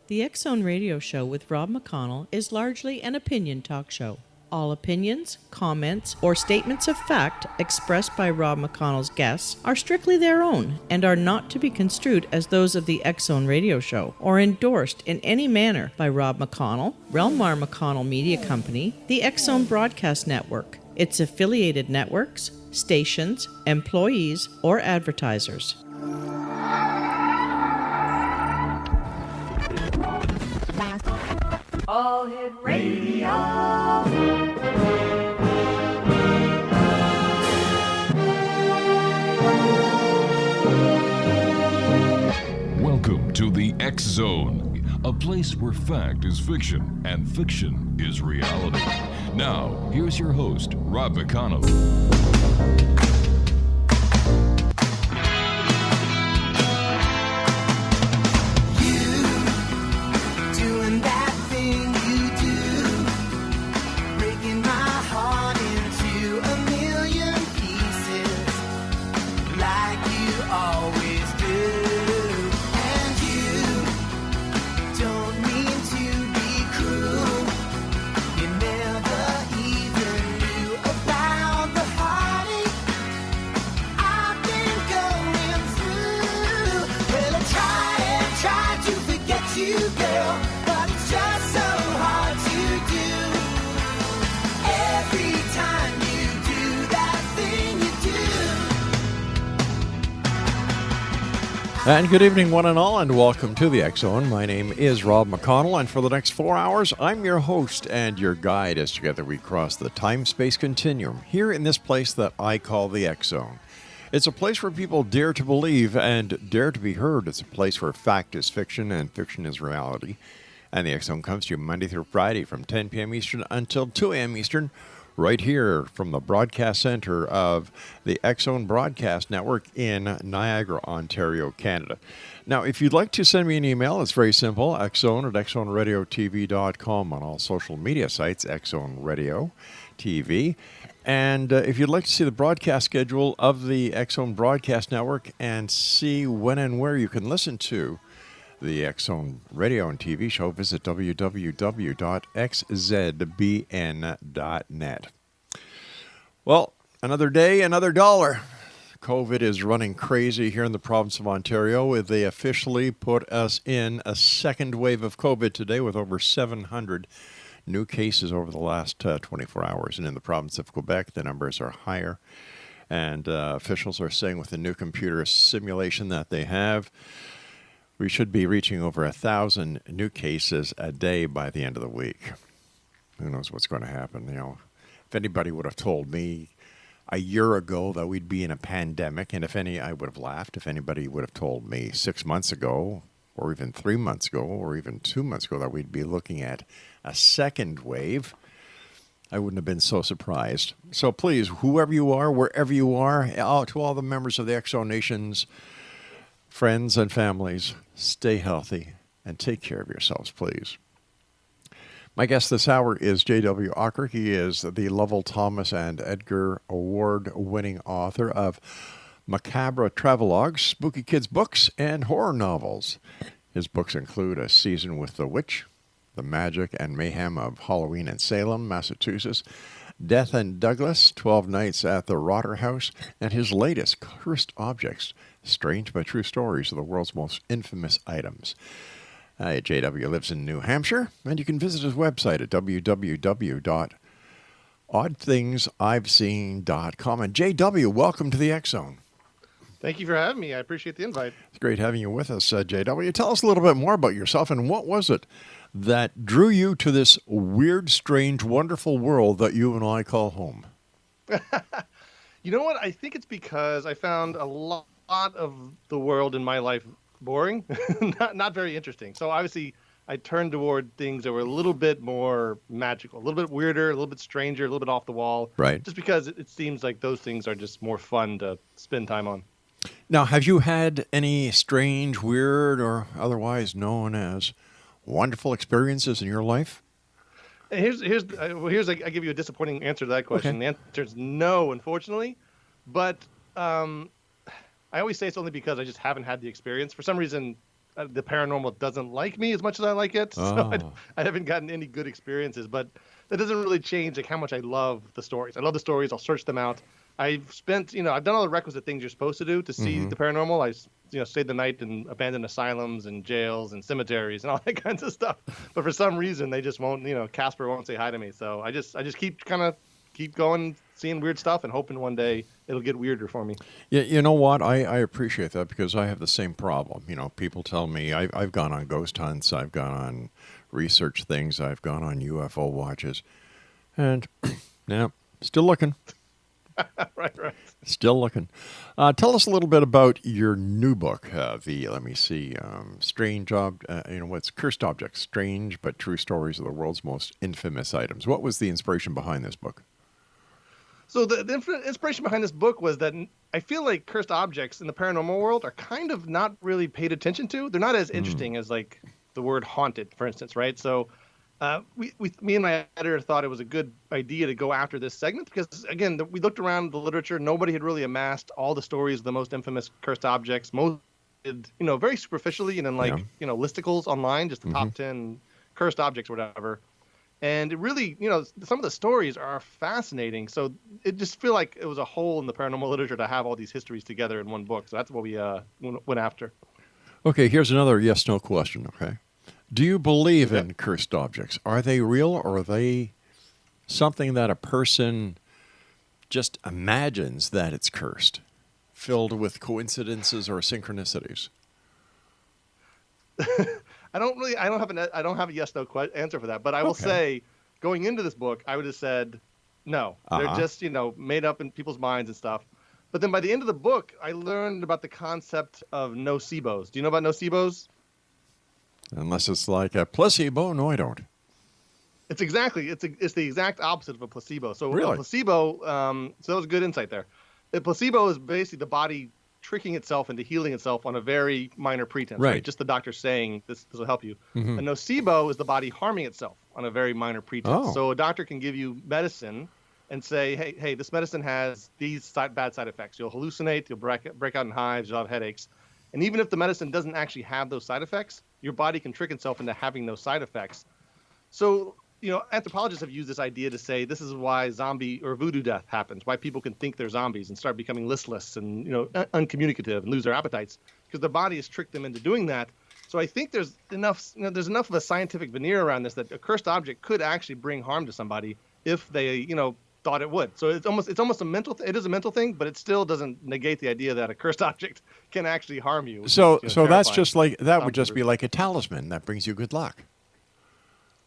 The X Zone Radio Show with Rob McConnell is largely an opinion talk show. All opinions, comments, or statements of fact expressed by Rob McConnell's guests are strictly their own and are not to be construed as those of the X Zone Radio Show or endorsed in any manner by Rob McConnell, Relmar McConnell Media Company, the X Zone Broadcast Network, its affiliated networks, stations, employees, or advertisers. All Hit Radio. Welcome to the X Zone, a place where fact is fiction and fiction is reality. Now, here's your host, Rob McConnell. And good evening, one and all, and welcome to the X Zone. My name is Rob McConnell, and for the next 4 hours, I'm your host and your guide as together we cross the time-space continuum here in this place that I call the X Zone. It's a place where people dare to believe and dare to be heard. It's a place where fact is fiction and fiction is reality. And the X Zone comes to you Monday through Friday from 10 p.m. Eastern until 2 a.m. Eastern, right here from the broadcast center of the X Zone Broadcast Network in Niagara, Ontario, Canada. Now, if you'd like to send me an email, it's very simple, xzone at xzoneradiotv.com on all social media sites, X Zone Radio TV. And if you'd like to see the broadcast schedule of the X Zone Broadcast Network and see when and where you can listen to the X Zone Radio and TV show, visit www.xzbn.net. Well, another day, another dollar. COVID is running crazy here in the province of Ontario. They officially put us in a second wave of COVID today with over 700 new cases over the last 24 hours. And in the province of Quebec, the numbers are higher. And officials are saying with the new computer simulation that they have, we should be reaching over 1,000 new cases a day by the end of the week. Who knows what's going to happen? You know, if anybody would have told me a year ago that we'd be in a pandemic, and I would have laughed. If anybody would have told me 6 months ago, or even 3 months ago, or even 2 months ago that we'd be looking at a second wave, I wouldn't have been so surprised. So please, whoever you are, wherever you are, to all the members of the X Zone Nations, friends and families, stay healthy and take care of yourselves, please. My guest this hour is J.W. Ocker. He is the Lovell Thomas and Edgar Award-winning author of macabre travelogues, spooky kids books, and horror novels. His books include A Season with the Witch, The Magic and Mayhem of Halloween in Salem, Massachusetts, Death and Douglas, 12 Nights at the Rotter House, and his latest, Cursed Objects, Strange but True Stories of the World's Most Infamous Items. JW lives in New Hampshire, and you can visit his website at www.oddthingsi'veseen.com. And JW, welcome to the X Zone. Thank you for having me. I appreciate the invite. It's great having you with us, JW. Tell us a little bit more about yourself, and what was it that drew you to this weird, strange, wonderful world that you and I call home? You know what? I think it's because I found a lot of the world in my life boring, not very interesting. So obviously, I turned toward things that were a little bit more magical, a little bit weirder, a little bit stranger, a little bit off the wall. Right. Just because it seems like those things are just more fun to spend time on. Now, have you had any strange, weird, or otherwise known as wonderful experiences in your life? Here's I give you a disappointing answer to that question. Okay. The answer is no, unfortunately. But I always say it's only because I just haven't had the experience. For some reason, the paranormal doesn't like me as much as I like it. So Oh. I haven't gotten any good experiences, but that doesn't really change like how much I love the stories. I love the stories. I'll search them out. I've spent, I've done all the requisite things you're supposed to do to see the paranormal. Stayed the night in abandoned asylums and jails and cemeteries and all that kinds of stuff. But for some reason, they just won't, Casper won't say hi to me. So I just keep going, seeing weird stuff and hoping one day it'll get weirder for me. Yeah, you know what? I appreciate that because I have the same problem. People tell me I've gone on ghost hunts, I've gone on research things, I've gone on UFO watches, and yeah, still looking. Right. Still looking. Tell us a little bit about your new book. Strange what's Cursed Objects, Strange but True Stories of the World's Most Infamous Items. What was the inspiration behind this book? So the inspiration behind this book was that I feel like cursed objects in the paranormal world are kind of not really paid attention to. They're not as interesting as like the word haunted, for instance, right? So me and my editor thought it was a good idea to go after this segment because, again, we looked around the literature. Nobody had really amassed all the stories of the most infamous cursed objects. Most did, very superficially and then listicles online, just the top 10 cursed objects or whatever. And it really, some of the stories are fascinating. So it just feel like it was a hole in the paranormal literature to have all these histories together in one book. So that's what we went after. Okay, here's another yes/no question, okay? Do you believe in cursed objects? Are they real or are they something that a person just imagines that it's cursed, filled with coincidences or synchronicities? I don't have a yes/no answer for that, but I will say, going into this book, I would have said no. They're just made up in people's minds and stuff. But then by the end of the book, I learned about the concept of nocebos. Do you know about nocebos? Unless it's like a placebo, no, I don't. It's the exact opposite of a placebo. So really? A placebo, so that was good insight there. A placebo is basically the body tricking itself into healing itself on a very minor pretense, right? Just the doctor saying this will help you. A nocebo is the body harming itself on a very minor pretense. So a doctor can give you medicine and say, hey, this medicine has these bad side effects. You'll hallucinate, you'll break out in hives, you'll have headaches. And even if the medicine doesn't actually have those side effects, your body can trick itself into having those side effects. So, anthropologists have used this idea to say this is why zombie or voodoo death happens, why people can think they're zombies and start becoming listless and, uncommunicative and lose their appetites because their body has tricked them into doing that. So I think there's enough of a scientific veneer around this that a cursed object could actually bring harm to somebody if they, thought it would. So it's almost a mental it is a mental thing, but it still doesn't negate the idea that a cursed object can actually harm you. So that's just like that would just be like a talisman that brings you good luck.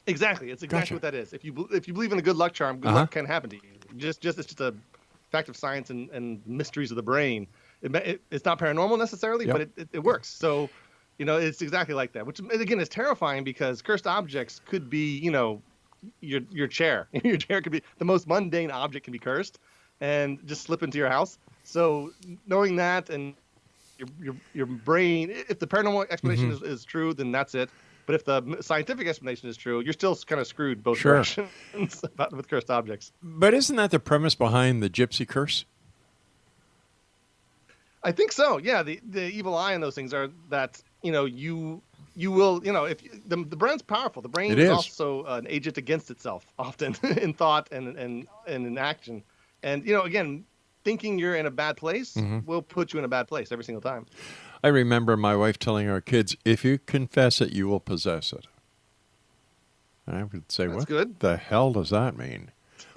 Exactly. It's exactly what that is. If you believe in a good luck charm, good luck can happen to you. It's just a fact of science and mysteries of the brain. It's not paranormal necessarily, but it works. So, it's exactly like that, which again is terrifying because cursed objects could be, your chair. Your chair could be the most mundane object can be cursed and just slip into your house. So knowing that and your brain, if the paranormal explanation is true, then that's it. But if the scientific explanation is true, you're still kind of screwed both directions with cursed objects. But isn't that the premise behind the gypsy curse? I think so. Yeah, the evil eye and those things are that you will, if the brain's powerful. The brain is also an agent against itself, often in thought and in action. And again, thinking you're in a bad place will put you in a bad place every single time. I remember my wife telling our kids, "If you confess it, you will possess it." And I would say, That's "What good. the hell does that mean?"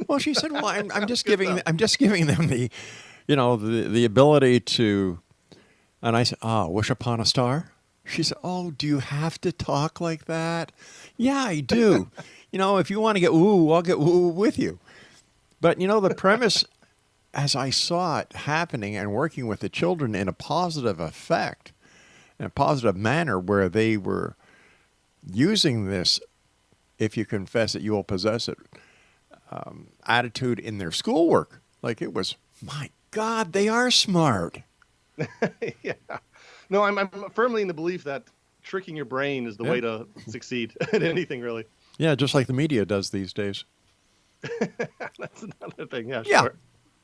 Well, she said, "Well, I'm just giving them the, the ability to." And I said, "Wish upon a star." She said, "Oh, do you have to talk like that?" "Yeah, I do." If you want to get woo, I'll get woo with you. But, the premise, as I saw it happening and working with the children in a positive effect, in a positive manner where they were using this, if you confess it, you will possess it, attitude in their schoolwork. Like it was, my God, they are smart. Yeah. No, I'm firmly in the belief that tricking your brain is the way to succeed at anything, really. Yeah, just like the media does these days. That's another thing. Yeah, Yeah. sure.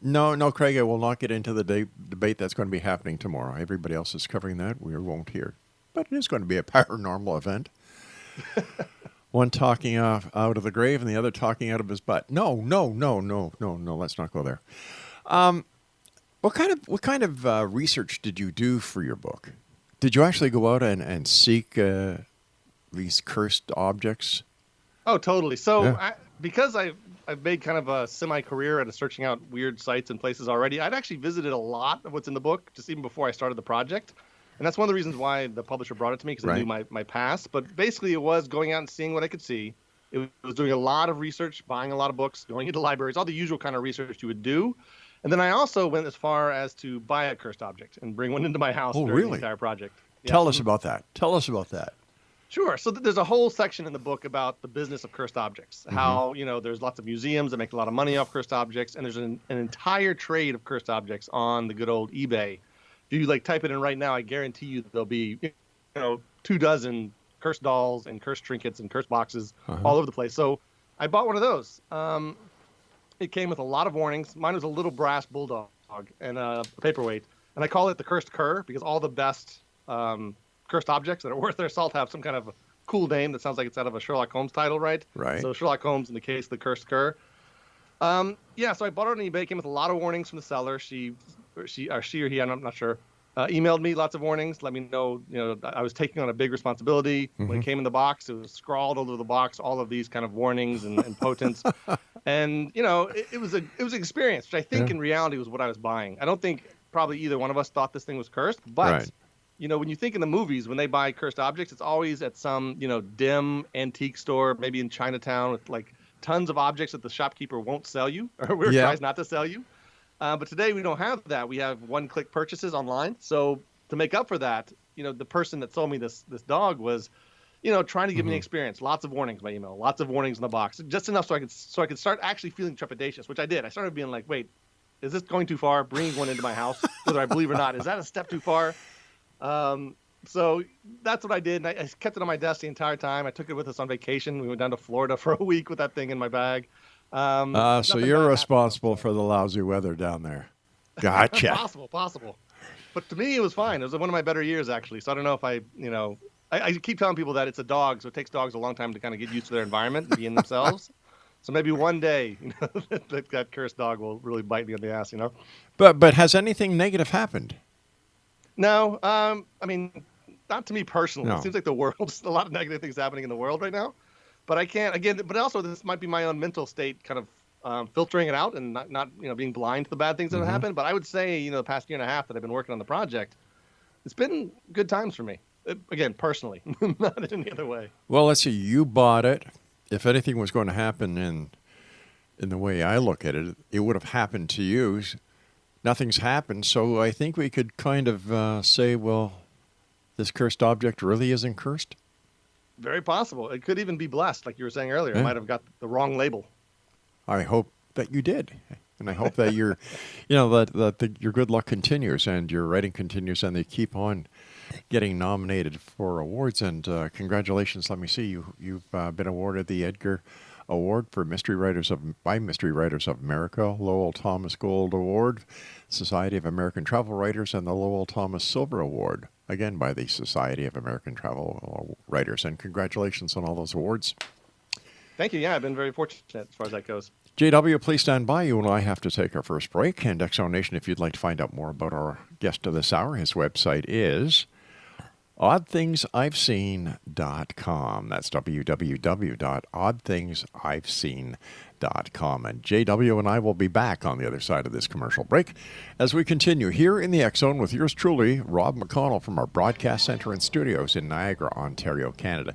No, Craig, I will not get into the debate that's going to be happening tomorrow. Everybody else is covering that. We won't hear. but it is going to be a paranormal event. One talking out of the grave and the other talking out of his butt. No, let's not go there. What kind of research did you do for your book? Did you actually go out and seek these cursed objects? Oh, totally. So Yeah. because I've made kind of a semi-career out of searching out weird sites and places already, I'd actually visited a lot of what's in the book just even before I started the project. And that's one of the reasons why the publisher brought it to me, because they knew my past. But basically, it was going out and seeing what I could see. It was doing a lot of research, buying a lot of books, going into libraries, all the usual kind of research you would do. And then I also went as far as to buy a cursed object and bring one into my house during the entire project. Yeah. Tell us about that. Sure. So there's a whole section in the book about the business of cursed objects, how, there's lots of museums that make a lot of money off cursed objects, and there's an entire trade of cursed objects on the good old eBay. If you type it in right now, I guarantee you there'll be 24 cursed dolls and cursed trinkets and cursed boxes all over the place. So I bought one of those. It came with a lot of warnings. Mine was a little brass bulldog and a paperweight, and I call it the cursed cur because all the best cursed objects that are worth their salt have some kind of cool name that sounds like it's out of a Sherlock Holmes title, right? Right. So Sherlock Holmes, in the case, the cursed cur. So I bought it on eBay. It came with a lot of warnings from the seller. She or he, I'm not sure, emailed me lots of warnings, let me know, I was taking on a big responsibility. When it came in the box, it was scrawled all over the box, all of these kind of warnings and potents. And, it was an experience, which I think in reality was what I was buying. I don't think probably either one of us thought this thing was cursed, but when you think in the movies, when they buy cursed objects, it's always at some, dim antique store, maybe in Chinatown, with tons of objects that the shopkeeper won't sell you or tries not to sell you. But today we don't have that. We have one-click purchases online. So to make up for that, the person that sold me this dog was, trying to give me an experience. Lots of warnings by email, lots of warnings in the box, just enough so I could start actually feeling trepidatious, which I did. I started being like, wait, is this going too far? Bringing one into my house, whether I believe or not, is that a step too far? So that's what I did. And I kept it on my desk the entire time. I took it with us on vacation. We went down to Florida for a week with that thing in my bag. So you're responsible for the lousy weather down there. Gotcha. Possible. But to me, it was fine. It was one of my better years, actually. So I don't know if I keep telling people that it's a dog, so it takes dogs a long time to kind of get used to their environment and be in themselves. So maybe one day, that cursed dog will really bite me on the ass, But has anything negative happened? No. Not to me personally. No. It seems like the world's a lot of negative things happening in the world right now. But I can't, again, but also this might be my own mental state kind of filtering it out and not being blind to the bad things that have happened. But I would say, the past year and a half that I've been working on the project, it's been good times for me. Again, personally, not in any other way. Well, let's see. You bought it. If anything was going to happen in the way I look at it, it would have happened to you. Nothing's happened. So I think we could kind of say, well, this cursed object really isn't cursed. Very possible. It could even be blessed, like you were saying earlier. Yeah. It might have got the wrong label. I hope that you did. And I hope that you're, that your good luck continues and your writing continues and they keep on getting nominated for awards. And congratulations. Let me see. You've been awarded the Edgar Award for by Mystery Writers of America, Lowell Thomas Gold Award, Society of American Travel Writers, and the Lowell Thomas Silver Award, again by the Society of American Travel Writers. And congratulations on all those awards. Thank you. Yeah, I've been very fortunate as far as that goes. JW, please stand by. You and I have to take our first break. And X Zone Nation, if you'd like to find out more about our guest of this hour, his website is oddthingsi'veseen.com. That's www.oddthingsi'veseen.com. And JW and I will be back on the other side of this commercial break as we continue here in the X Zone with yours truly, Rob McConnell, from our broadcast center and studios in Niagara, Ontario, Canada.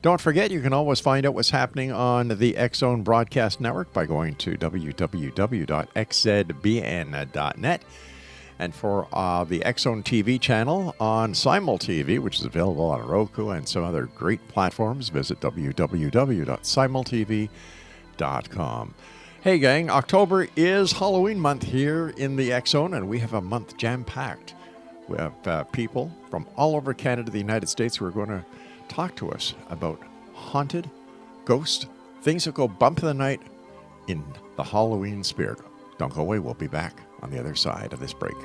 Don't forget, you can always find out what's happening on the X Zone Broadcast Network by going to www.xzbn.net. And for the X Zone TV channel on Simul TV, which is available on Roku and some other great platforms, visit www.simultv.com. Hey, gang, October is Halloween month here in the X Zone, and we have a month jam-packed. We have people from all over Canada, the United States, who are going to talk to us about haunted, ghost, things that go bump in the night in the Halloween spirit. Don't go away. We'll be back on the other side of this break.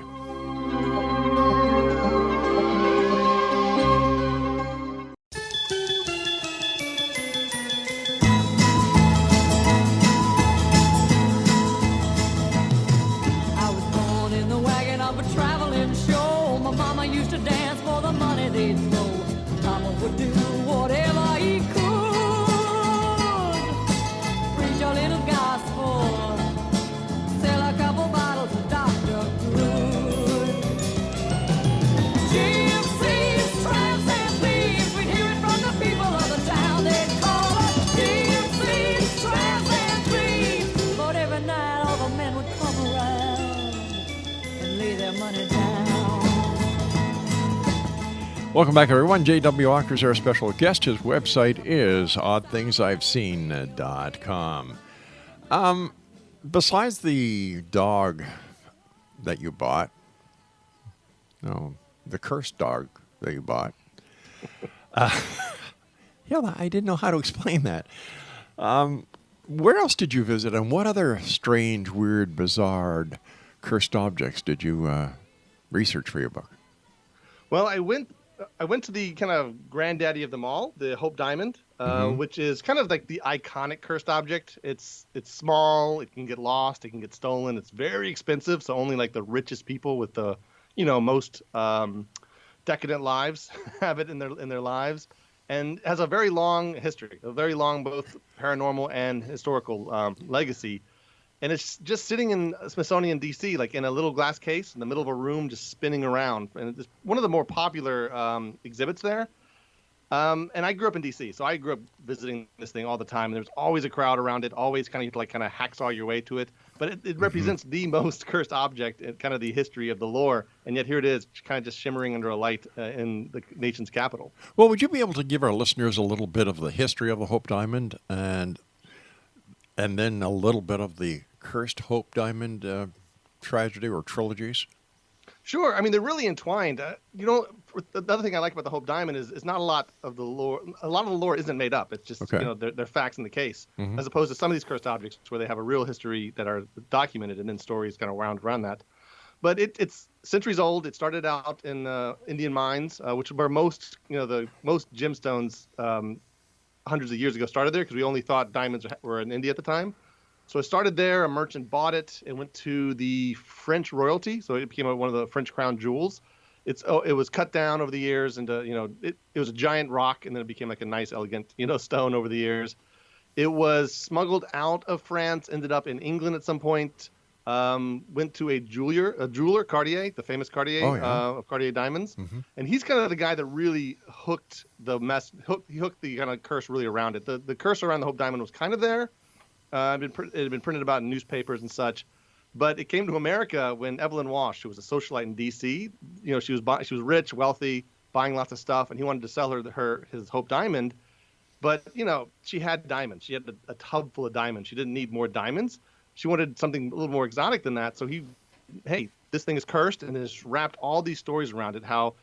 Welcome back, everyone. J.W. Ocker is our special guest. His website is oddthingsiveseen.com. Besides the dog that you bought, the cursed dog that you bought, yeah, I didn't know how to explain that. Where else did you visit, and what other strange, weird, bizarre, cursed objects did you research for your book? Well, I went to the kind of granddaddy of them all, the Hope Diamond, which is kind of like the iconic cursed object. It's small, it can get lost, it can get stolen. It's very expensive, so only like the richest people with the, most decadent lives have it in their lives, and has a very long history, a very long both paranormal and historical legacy. And it's just sitting in Smithsonian, D.C., like in a little glass case in the middle of a room, just spinning around. And it's one of the more popular exhibits there. And I grew up in D.C., so I grew up visiting this thing all the time. And there's always a crowd around it, always kind of hacksaw your way to it. But it represents the most cursed object in kind of the history of the lore. And yet here it is, kind of just shimmering under a light in the nation's capital. Well, would you be able to give our listeners a little bit of the history of the Hope Diamond and then a little bit of the cursed Hope Diamond tragedy or trilogies? Sure. I mean, they're really entwined. The other thing I like about the Hope Diamond is not a lot of the lore. A lot of the lore isn't made up. It's just, they're facts in the case, as opposed to some of these cursed objects where they have a real history that are documented and then stories kind of wound around that. But it's centuries old. It started out in Indian mines, which were most gemstones hundreds of years ago started there, because we only thought diamonds were in India at the time. So it started there. A merchant bought it. It went to the French royalty, so it became one of the French crown jewels. It was cut down over the years into, it was a giant rock, and then it became like a nice, elegant, stone over the years. It was smuggled out of France, ended up in England at some point. Went to a jeweler, Cartier, the famous Cartier of Cartier diamonds, and he's kind of the guy that really hooked the kind of curse really around it. The curse around the Hope Diamond was kind of there. It had been printed about in newspapers and such, but it came to America when Evelyn Wash, who was a socialite in D.C., she was rich, wealthy, buying lots of stuff, and he wanted to sell his Hope Diamond, but she had diamonds. She had a tub full of diamonds. She didn't need more diamonds. She wanted something a little more exotic than that. So this thing is cursed, and has wrapped all these stories around it. How,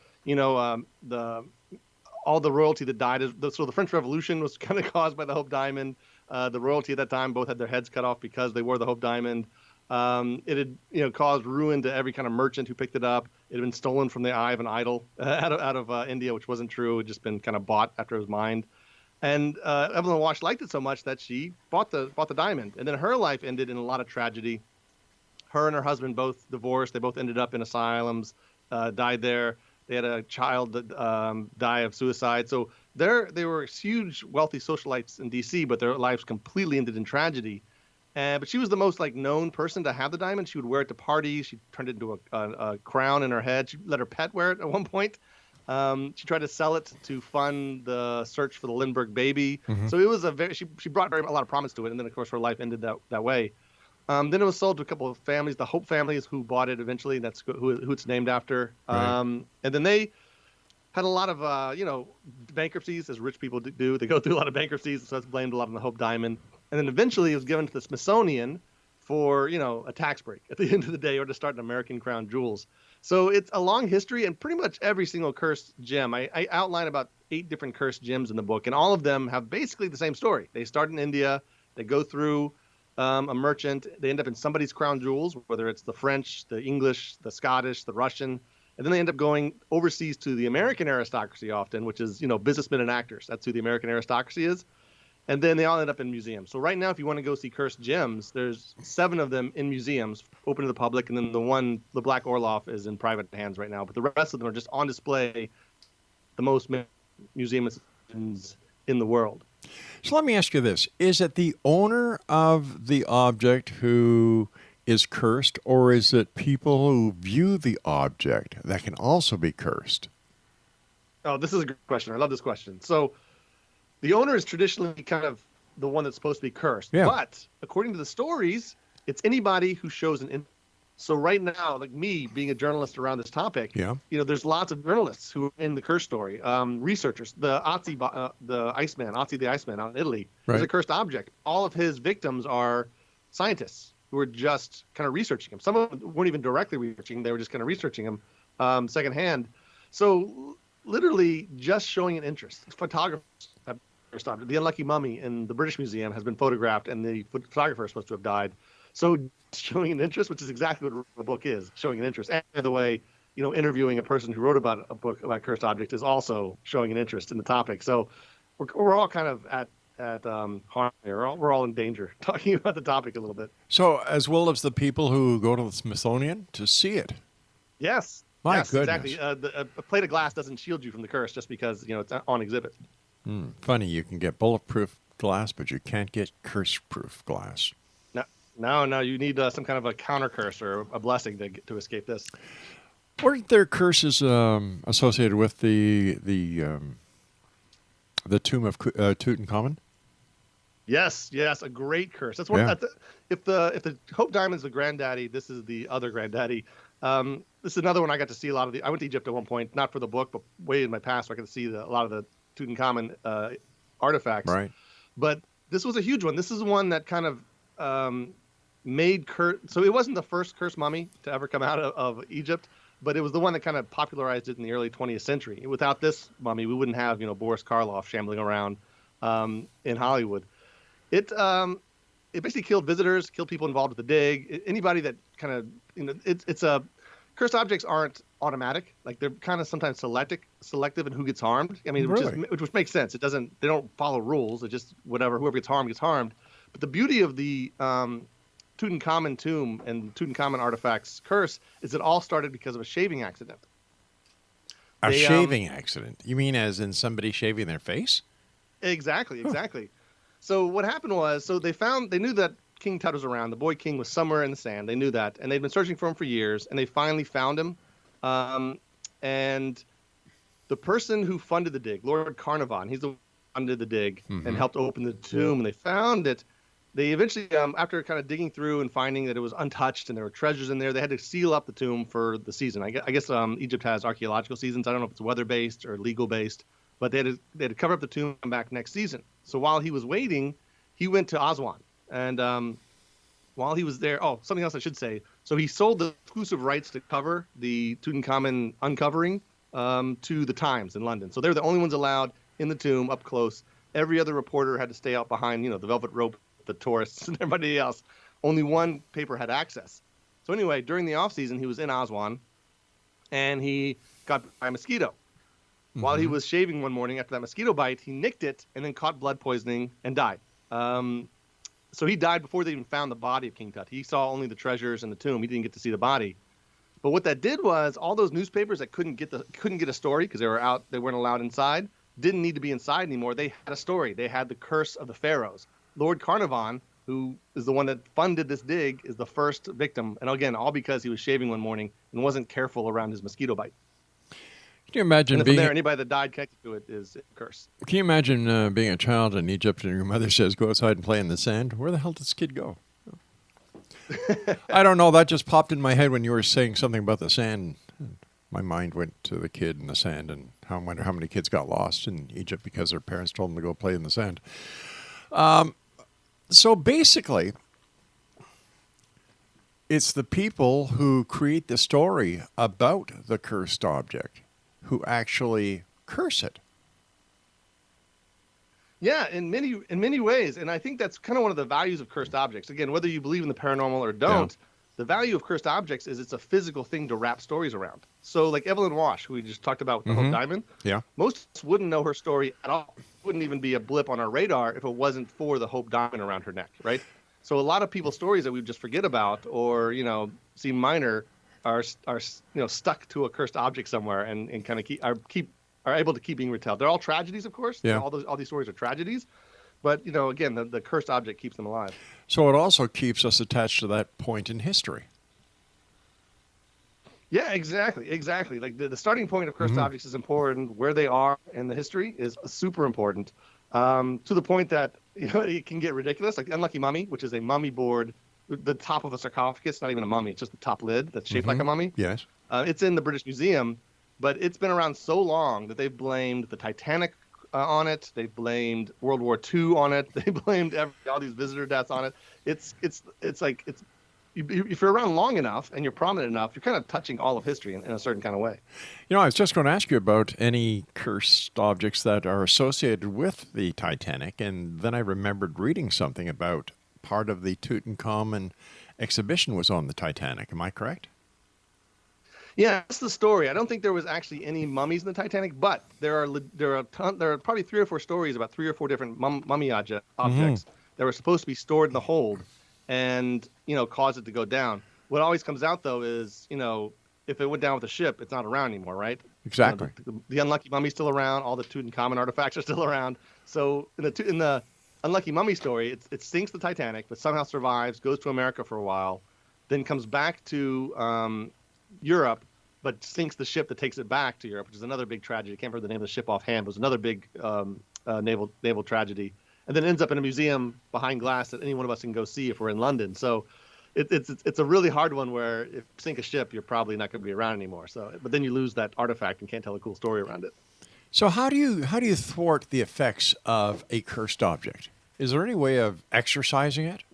all the royalty that died. So the French Revolution was kind of caused by the Hope Diamond. The royalty at that time both had their heads cut off because they wore the Hope Diamond. It had, caused ruin to every kind of merchant who picked it up. It had been stolen from the eye of an idol out of India, which wasn't true. It had just been kind of bought after it was mined. And Evelyn Wash liked it so much that she bought the diamond. And then her life ended in a lot of tragedy. Her and her husband both divorced. They both ended up in asylums, died there. They had a child that died of suicide. So they were huge, wealthy socialites in D.C., but their lives completely ended in tragedy. But she was the most known person to have the diamond. She would wear it to parties. She turned it into a crown in her head. She let her pet wear it at one point. She tried to sell it to fund the search for the Lindbergh baby. So it was she brought a lot of promise to it. And then, of course, her life ended that way. Then it was sold to a couple of families. The Hope family is who bought it eventually. That's who it's named after. Right. And then they had a lot of, bankruptcies, as rich people do. They go through a lot of bankruptcies, so that's blamed a lot on the Hope Diamond. And then eventually it was given to the Smithsonian for, a tax break at the end of the day, or to start an American Crown Jewels. So it's a long history, and pretty much every single cursed gem. I outline about 8 different cursed gems in the book, and all of them have basically the same story. They start in India, they go through a merchant, they end up in somebody's crown jewels, whether it's the French, the English, the Scottish, the Russian, and then they end up going overseas to the American aristocracy often, which is, businessmen and actors. That's who the American aristocracy is. And then they all end up in museums. So right now, if you want to go see cursed gems, there's 7 of them in museums, open to the public, and then the Black Orloff, is in private hands right now. But the rest of them are just on display, the most museums in the world. So let me ask you this. Is it the owner of the object who is cursed, or is it people who view the object that can also be cursed? Oh, this is a good question. I love this question. So the owner is traditionally kind of the one that's supposed to be cursed. Yeah. But according to the stories, it's anybody who shows an So right now, like me being a journalist around this topic, Yeah. there's lots of journalists who are in the curse story, researchers. The the Iceman, Ozzy the Iceman out in Italy, is a Right. cursed object. All of his victims are scientists who are just kind of researching him. Some of them weren't even directly researching; they were just kind of researching him secondhand. So literally, just showing an interest. Photographers have cursed object. The unlucky mummy in the British Museum has been photographed, and the photographer is supposed to have died. So showing an interest, which is exactly what the book is, showing an interest. And by the way, interviewing a person who wrote about a book about cursed objects is also showing an interest in the topic. So we're all kind of at harm here. We're all in danger talking about the topic a little bit. So, as well as the people who go to the Smithsonian to see it. Yes. My yes, goodness. exactly. A plate of glass doesn't shield you from the curse just because it's on exhibit. Funny, you can get bulletproof glass, but you can't get curse-proof glass. No, you need some kind of a counter curse or a blessing to escape this. Weren't there curses associated with the tomb of Tutankhamun? Yes, a great curse. That's one. Yeah. If the Hope Diamond's the granddaddy, this is the other granddaddy. This is another one I got to see a lot of. I went to Egypt at one point, not for the book, but way in my past, where I got to see a lot of the Tutankhamun artifacts. Right. But this was a huge one. This is one that kind of made curse. So it wasn't the first cursed mummy to ever come out of Egypt, but it was the one that kind of popularized it in the early 20th century. Without this mummy, we wouldn't have Boris Karloff shambling around in Hollywood. It basically killed visitors, killed people involved with the dig, anybody that kind of it's a cursed objects aren't automatic. Like they're kind of sometimes selective in who gets harmed. I mean, Really? which makes sense. They don't follow rules. It just whoever gets harmed. But the beauty of the Tutankhamun tomb and Tutankhamun artifacts curse is it all started because of a shaving accident. A shaving accident? You mean as in somebody shaving their face? Exactly. So what happened was, they knew that King Tut was around. The boy king was somewhere in the sand. They knew that, and they'd been searching for him for years, and they finally found him. And the person who funded the dig, Lord Carnarvon, he's the one who funded the dig and helped open the tomb, and they found it. They eventually, after kind of digging through and finding that it was untouched and there were treasures in there, they had to seal up the tomb for the season. I guess Egypt has archaeological seasons. I don't know if it's weather-based or legal-based, but they had to cover up the tomb and come back next season. So while he was waiting, he went to Aswan. And while he was there, something else I should say. So he sold the exclusive rights to cover the Tutankhamun uncovering to the Times in London. So they're the only ones allowed in the tomb up close. Every other reporter had to stay out behind, the velvet rope, the tourists and everybody else. Only one paper had access. So anyway, during the off season, he was in Aswan, and he got bit by a mosquito. While he was shaving one morning after that mosquito bite, he nicked it and then caught blood poisoning and died. So he died before they even found the body of King Tut. He saw only the treasures in the tomb. He didn't get to see the body. But what that did was all those newspapers that couldn't get a story because they weren't allowed inside, didn't need to be inside anymore. They had a story. They had the curse of the pharaohs. Lord Carnarvon, who is the one that funded this dig, is the first victim. And again, all because he was shaving one morning and wasn't careful around his mosquito bite. Can you imagine and from there, anybody that died connected to it is a curse. Can you imagine being a child in Egypt and your mother says, "Go outside and play in the sand"? Where the hell did this kid go? I don't know. That just popped in my head when you were saying something about the sand. My mind went to the kid in the sand, and I wonder how many kids got lost in Egypt because their parents told them to go play in the sand. So basically, it's the people who create the story about the cursed object who actually curse it. Yeah, in many ways. And I think that's kind of one of the values of cursed objects. Again, whether you believe in the paranormal or don't, the value of cursed objects is it's a physical thing to wrap stories around. So like Evelyn Wash, who we just talked about with the Hope Diamond, most of us wouldn't know her story at all. It wouldn't even be a blip on our radar if it wasn't for the Hope Diamond around her neck, right? So a lot of people's stories that we just forget about or, seem minor are stuck to a cursed object somewhere and kind of are able to keep being retold. They're all tragedies, of course. Yeah. All these stories are tragedies, but again, the cursed object keeps them alive. So it also keeps us attached to that point in history. Yeah, exactly. Like the starting point of cursed objects is important. Where they are in the history is super important. To the point that it can get ridiculous. Like the Unlucky Mummy, which is a mummy board the top of a sarcophagus, not even a mummy, it's just the top lid that's shaped like a mummy. Yes. It's in the British Museum, but it's been around so long that they've blamed the Titanic on it. They blamed World War II on it. They blamed all these visitor deaths on it. It's like if you're around long enough and you're prominent enough, you're kind of touching all of history in a certain kind of way. You know, I was just going to ask you about any cursed objects that are associated with the Titanic, and then I remembered reading something about part of the Tutankhamun exhibition was on the Titanic. Am I correct? Yeah, that's the story. I don't think there was actually any mummies in the Titanic, but there are probably 3 or 4 stories about 3 or 4 different mummy objects that were supposed to be stored in the hold, and cause it to go down. What always comes out though is if it went down with the ship, it's not around anymore, right? Exactly. The unlucky mummy's still around. All the Tutankhamun artifacts are still around. So in the unlucky mummy story, it sinks the Titanic, but somehow survives, goes to America for a while, then comes back to Europe, but sinks the ship that takes it back to Europe, which is another big tragedy. I can't remember the name of the ship offhand. It was another big naval tragedy, and then ends up in a museum behind glass that any one of us can go see if we're in London. So it's a really hard one where if you sink a ship, you're probably not going to be around anymore. So, but then you lose that artifact and can't tell a cool story around it. So how do you thwart the effects of a cursed object? Is there any way of exorcising it?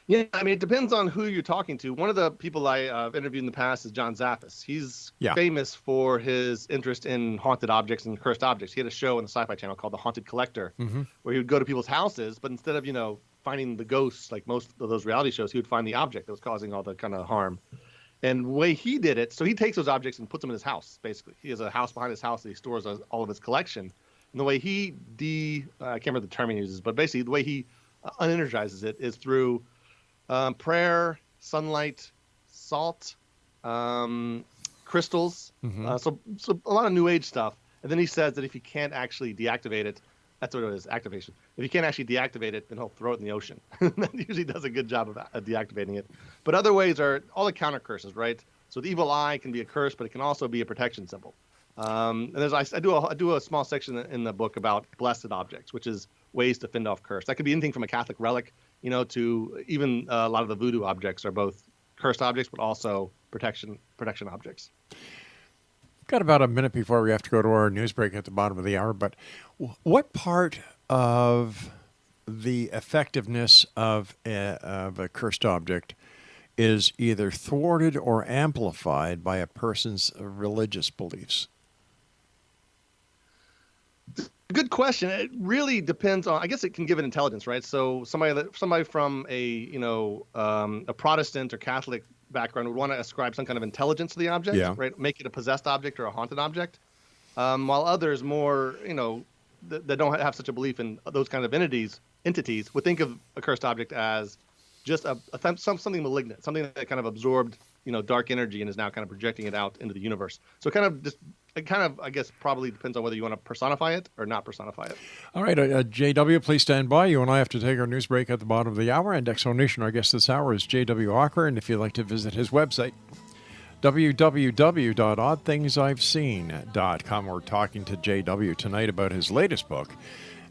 Yeah, I mean, it depends on who you're talking to. One of the people I've interviewed in the past is John Zaffis. He's famous for his interest in haunted objects and cursed objects. He had a show on the Sci-Fi Channel called The Haunted Collector, where he would go to people's houses, but instead of, finding the ghosts like most of those reality shows, he would find the object that was causing all the kind of harm. And the way he did it, so he takes those objects and puts them in his house, basically. He has a house behind his house that he stores all of his collection. And the way he I can't remember the term he uses, but basically the way he unenergizes it is through prayer, sunlight, salt, crystals, so a lot of New Age stuff. And then he says that if he can't actually deactivate it, that's what it is, activation. If he can't actually deactivate it, then he'll throw it in the ocean. That usually does a good job of deactivating it. But other ways are all the counter curses, right? So the evil eye can be a curse, but it can also be a protection symbol. And I do a small section in the book about blessed objects, which is ways to fend off curse. That could be anything from a Catholic relic, to even a lot of the voodoo objects are both cursed objects, but also protection objects. Got about a minute before we have to go to our news break at the bottom of the hour, but what part of the effectiveness of a cursed object is either thwarted or amplified by a person's religious beliefs? Good question. It really depends on. I guess it can give it intelligence, right? So somebody from a Protestant or Catholic background would want to ascribe some kind of intelligence to the object, right? Make it a possessed object or a haunted object. While others more, that don't have such a belief in those kind of entities would think of a cursed object as just something malignant, something that kind of absorbed, dark energy and is now kind of projecting it out into the universe. So I guess probably depends on whether you want to personify it or not personify it. All right, JW, please stand by. You and I have to take our news break at the bottom of the hour. And Exonation, our guest this hour is JW Ocker. And if you'd like to visit his website, www.oddthingsiveseen.com. We're talking to JW tonight about his latest book,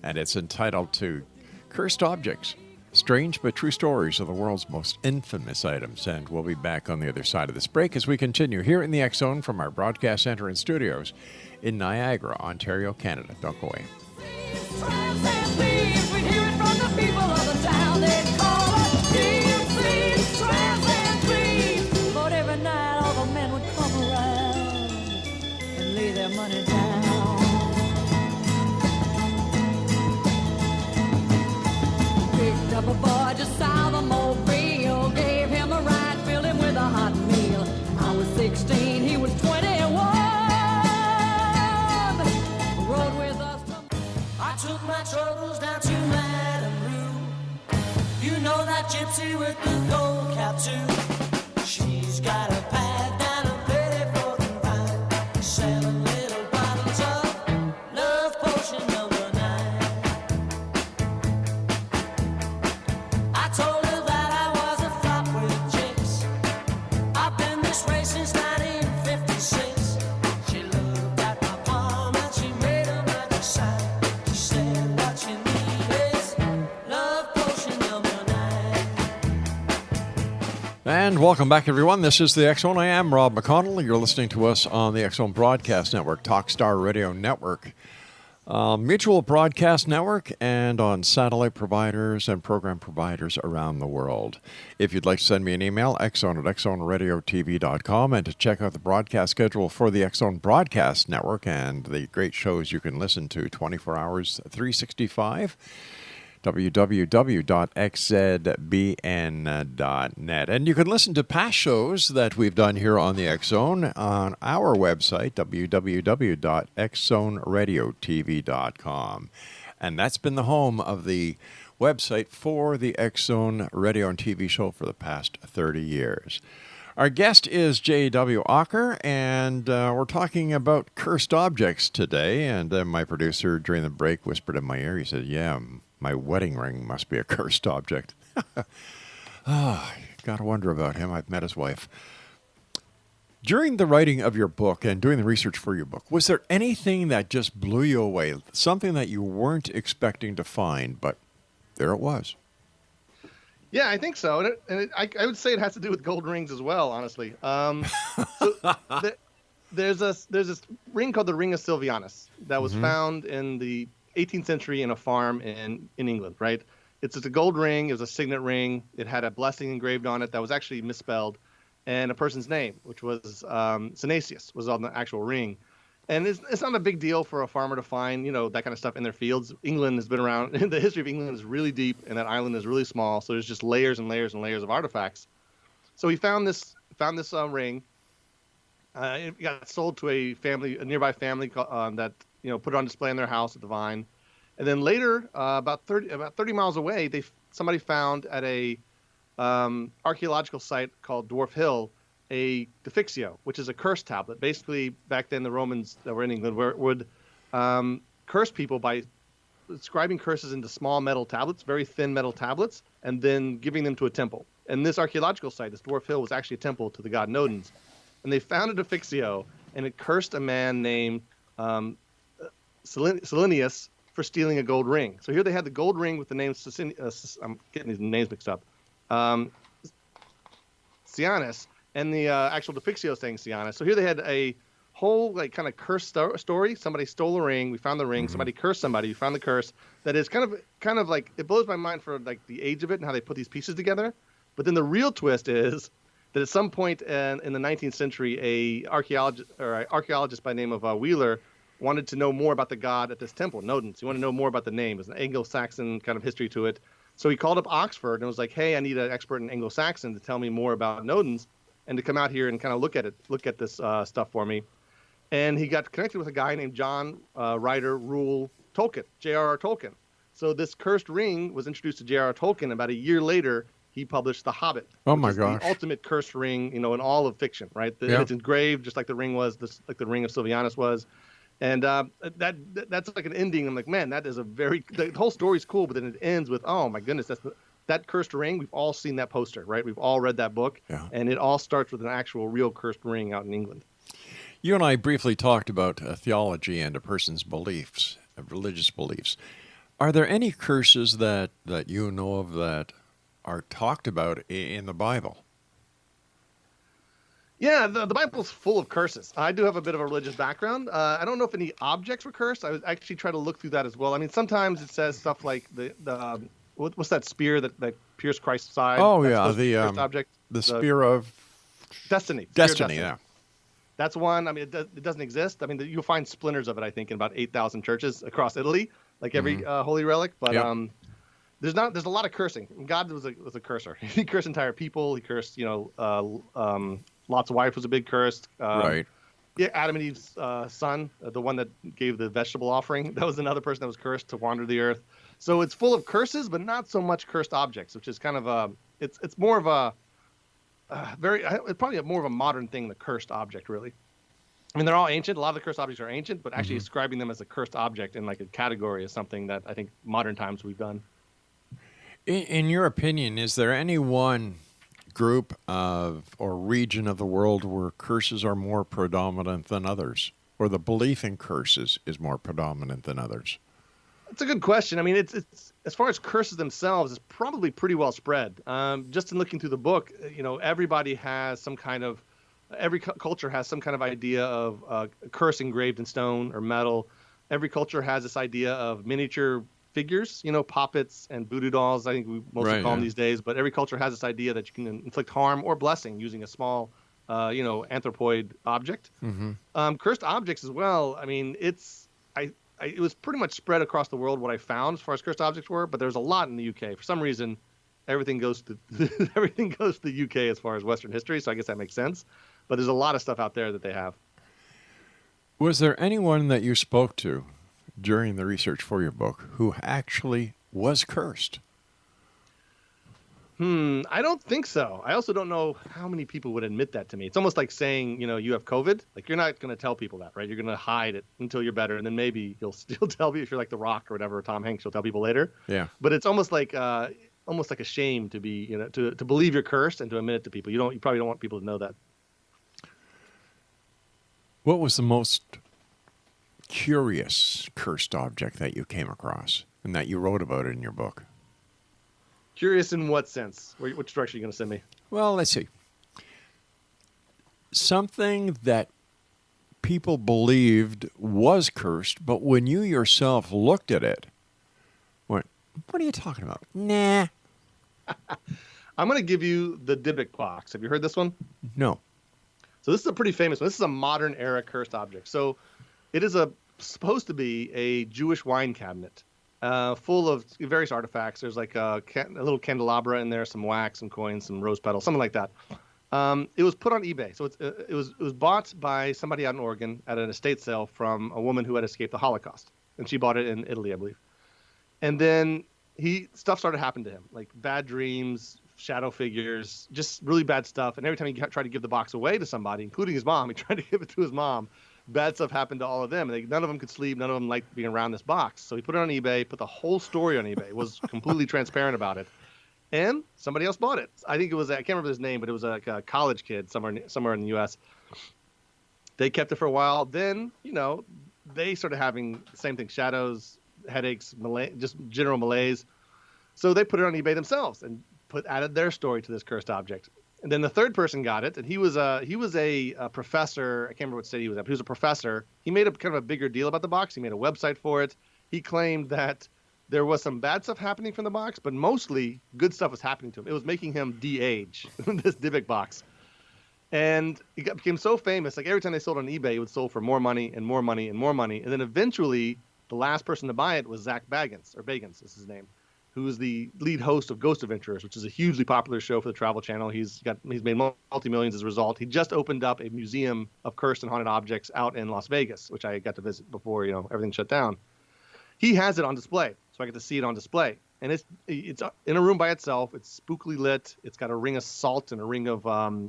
and it's entitled to Cursed Objects, Strange but True Stories of the World's Most Infamous Items. And we'll be back on the other side of this break as we continue here in the X Zone from our broadcast center and studios in Niagara, Ontario, Canada. Don't go away. Money down. Picked up a boy just south of Mobile, gave him a ride, filled him with a hot meal. I was 16, he was 21. Rode with us I took my troubles down to Madame Rue. You know that gypsy with the gold cap too. She's got a pad down a pretty floating pine, 7 little bottles of love potion number 9. I told her that I was a flop with chicks. I've been this way since 1956. She looked at my palm and she made a magic sign. She said what you need is love potion number 9. And welcome back, everyone. This is the X-Zone. I am Rob McConnell. You're listening to us on the X-Zone Broadcast Network, Talkstar Radio Network, Mutual Broadcast Network, and on satellite providers and program providers around the world. If you'd like to send me an email, xzone@xzoneradiotv.com, and to check out the broadcast schedule for the X-Zone Broadcast Network and the great shows you can listen to 24 hours, 365, www.xzbn.net. And you can listen to past shows that we've done here on the X-Zone on our website, www.xzoneradiotv.com. And that's been the home of the website for the X-Zone radio and TV show for the past 30 years. Our guest is J.W. Ocker, and we're talking about cursed objects today. And my producer during the break whispered in my ear, he said, yeah, my wedding ring must be a cursed object. Gotta wonder about him. I've met his wife. During the writing of your book and doing the research for your book, was there anything that just blew you away? Something that you weren't expecting to find, but there it was. Yeah, I think so. I would say it has to do with gold rings as well, honestly. There's this ring called the Ring of Silvianus that was found in the 18th century in a farm in England, right? It's a gold ring. It was a signet ring. It had a blessing engraved on it that was actually misspelled, and a person's name, which was Sanatius, was on the actual ring. And it's not a big deal for a farmer to find, that kind of stuff in their fields. England has been around. The history of England is really deep, and that island is really small. So there's just layers and layers and layers of artifacts. So he found this ring. It got sold to a nearby family that put it on display in their house at the Vine. And then later, about 30 miles away, somebody found at a archaeological site called Dwarf Hill a defixio, which is a curse tablet. Basically, back then the Romans that were in England would curse people by inscribing curses into small metal tablets, very thin metal tablets, and then giving them to a temple. And this archaeological site, this Dwarf Hill, was actually a temple to the god Nodens. And they found a defixio, and it cursed a man named Silenius for stealing a gold ring. So here they had the gold ring with the name, I'm getting these names mixed up, Sianus, and the actual defixio saying Sianus. So here they had a whole kind of curse story. Somebody stole a ring. We found the ring. Somebody cursed somebody. We found the curse. That is kind of like, it blows my mind for like the age of it and how they put these pieces together. But then the real twist is that at some point in the 19th century, an archaeologist by the name of Wheeler wanted to know more about the god at this temple, Nodens. He wanted to know more about the name. There's an Anglo-Saxon kind of history to it. So he called up Oxford and was like, hey, I need an expert in Anglo-Saxon to tell me more about Nodens and to come out here and kind of look at this stuff for me. And he got connected with a guy named John Ryder Rule Tolkien, J.R.R. Tolkien. So this cursed ring was introduced to J.R.R. Tolkien. About a year later, he published The Hobbit. Oh my gosh! The ultimate cursed ring, in all of fiction, right? It's engraved just like the ring was, like the Ring of Silvianus was. And that's like an ending. I'm like, man, that is the whole story's cool, but then it ends with, oh my goodness, that cursed ring. We've all seen that poster, right? We've all read that book, and it all starts with an actual real cursed ring out in England. You and I briefly talked about theology and a person's beliefs, religious beliefs. Are there any curses that you know of that are talked about in the Bible? Yeah, the Bible's full of curses. I do have a bit of a religious background. I don't know if any objects were cursed. I was actually trying to look through that as well. I mean, sometimes it says stuff like what's that spear that pierced Christ's side? Oh, that's yeah, the object. The spear of destiny. Destiny, yeah. That's one. I mean, it doesn't exist. I mean, you'll find splinters of it, I think, in about 8,000 churches across Italy, like every holy relic. But there's a lot of cursing. God was a cursor. He cursed entire people. He cursed, Lot's wife was a big curse. Right. Yeah, Adam and Eve's son, the one that gave the vegetable offering, that was another person that was cursed to wander the earth. So it's full of curses, but not so much cursed objects, which is kind of it's more of a it's probably more of a modern thing, the cursed object, really. I mean, they're all ancient. A lot of the cursed objects are ancient, but actually describing them as a cursed object in like a category is something that I think modern times we've done. In your opinion, is there any one group of or region of the world where curses are more predominant than others, or the belief in curses is more predominant than others? It's a good question. I mean, it's as far as curses themselves, it's probably pretty well spread. Just in looking through the book, everybody has some kind of, every culture has some kind of idea of a curse engraved in stone or metal. Every culture has this idea of miniature figures, poppets and voodoo dolls. I think we mostly call them these days. But every culture has this idea that you can inflict harm or blessing using a small, anthropoid object. Mm-hmm. Cursed objects as well. I mean, it was pretty much spread across the world what I found as far as cursed objects were, but there's a lot in the UK. For some reason, everything goes to everything goes to the UK as far as Western history, so I guess that makes sense. But there's a lot of stuff out there that they have. Was there anyone that you spoke to during the research for your book who actually was cursed? I don't think so. I also don't know how many people would admit that to me. It's almost like saying, you have COVID. Like, you're not going to tell people that, right? You're going to hide it until you're better, and then maybe you'll still tell people if you're like The Rock or whatever, or Tom Hanks, you'll tell people later. Yeah. But it's almost like a shame to be, to believe you're cursed and to admit it to people. You probably don't want people to know that. What was the most curious cursed object that you came across and that you wrote about in your book? Curious in what sense? Which direction are you going to send me? Well, let's see. Something that people believed was cursed, but when you yourself looked at it, went, what are you talking about? Nah. I'm going to give you the Dybbuk box. Have you heard this one? No. So this is a pretty famous one. This is a modern era cursed object. So it is supposed to be a Jewish wine cabinet. Full of various artifacts. There's like a little candelabra in there, some wax, some coins, some rose petals, something like that. It was put on eBay. So it was bought by somebody out in Oregon at an estate sale from a woman who had escaped the Holocaust, and she bought it in Italy, I believe. And then stuff started happening to him, like bad dreams, shadow figures, just really bad stuff. And every time he tried to give the box away to somebody, including his mom, he tried to give it to his mom. Bad stuff happened to all of them. None of them could sleep. None of them liked being around this box. So he put it on eBay, put the whole story on eBay, was completely transparent about it. And somebody else bought it. I think it was, I can't remember his name, but it was like a college kid somewhere in the U.S. They kept it for a while. Then, they started having the same thing, shadows, headaches, just general malaise. So they put it on eBay themselves and added their story to this cursed object. And then the third person got it, and he was a professor. I can't remember what state he was at, but he was a professor. He made kind of a bigger deal about the box. He made a website for it. He claimed that there was some bad stuff happening from the box, but mostly good stuff was happening to him. It was making him de-age, this Dybbuk box. And it became so famous, like every time they sold on eBay, it would sold for more money and more money and more money. And then eventually, the last person to buy it was Zach Bagans, or Bagans is his name, who is the lead host of Ghost Adventurers, which is a hugely popular show for the Travel Channel. He's made multi-millions as a result. He just opened up a museum of cursed and haunted objects out in Las Vegas, which I got to visit before, everything shut down. He has it on display, so I get to see it on display. And it's in a room by itself. It's spookily lit. It's got a ring of salt and a ring of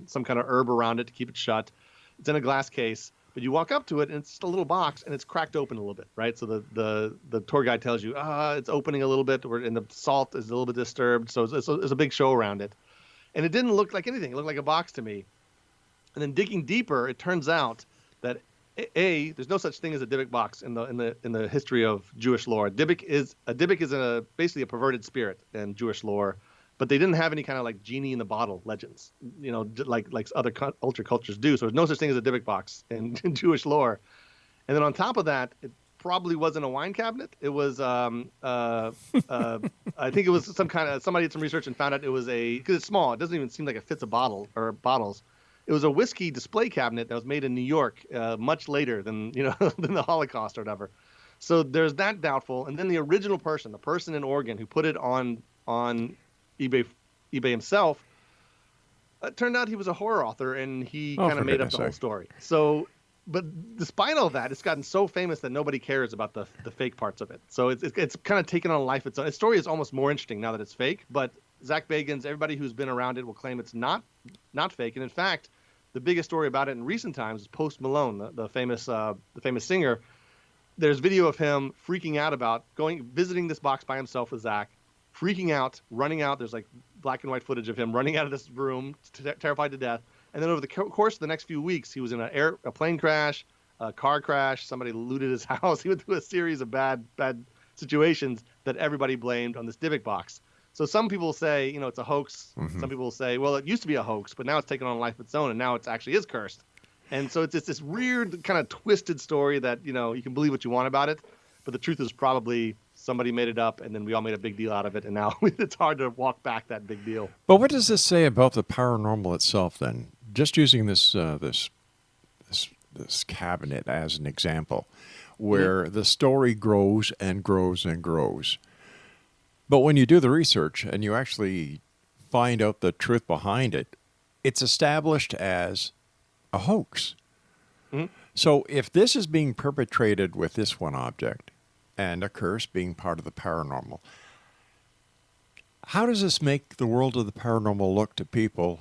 some kind of herb around it to keep it shut. It's in a glass case. But you walk up to it, and it's just a little box, and it's cracked open a little bit, right? So the tour guide tells you, it's opening a little bit, and the salt is a little bit disturbed. So it's a big show around it. And it didn't look like anything. It looked like a box to me. And then digging deeper, it turns out that there's no such thing as a Dybbuk box in the history of Jewish lore. Dybbuk is basically a perverted spirit in Jewish lore. But they didn't have any kind of like genie in the bottle legends, like other cultures do. So there's no such thing as a Dybbuk box in Jewish lore. And then on top of that, it probably wasn't a wine cabinet. It was, I think it was somebody did some research and found out it was because it's small. It doesn't even seem like it fits a bottle or bottles. It was a whiskey display cabinet that was made in New York much later than than the Holocaust or whatever. So there's that doubtful. And then the original person, the person in Oregon who put it on eBay himself, it turned out he was a horror author, and he kind of made up the whole story. So, but despite all that, it's gotten so famous that nobody cares about the fake parts of it. So it's kind of taken on a life its own. Its story is almost more interesting now that it's fake. But Zach Bagans, everybody who's been around it will claim it's not fake. And in fact, the biggest story about it in recent times is Post Malone, the famous singer. There's video of him freaking out about visiting this box by himself with Zach, freaking out, running out. There's like black and white footage of him running out of this room, terrified to death. And then over the course of the next few weeks, he was in a plane crash, a car crash. Somebody looted his house. He went through a series of bad situations that everybody blamed on this Dybbuk box. So some people say, it's a hoax. Mm-hmm. Some people say, well, it used to be a hoax, but now it's taken on a life of its own, and now it actually is cursed. And so it's this weird kind of twisted story that, you can believe what you want about it, but the truth is probably somebody made it up, and then we all made a big deal out of it, and now it's hard to walk back that big deal. But what does this say about the paranormal itself, then? Just using this cabinet as an example, where the story grows and grows and grows. But when you do the research and you actually find out the truth behind it, it's established as a hoax. Mm-hmm. So if this is being perpetrated with this one object and a curse being part of the paranormal, how does this make the world of the paranormal look to people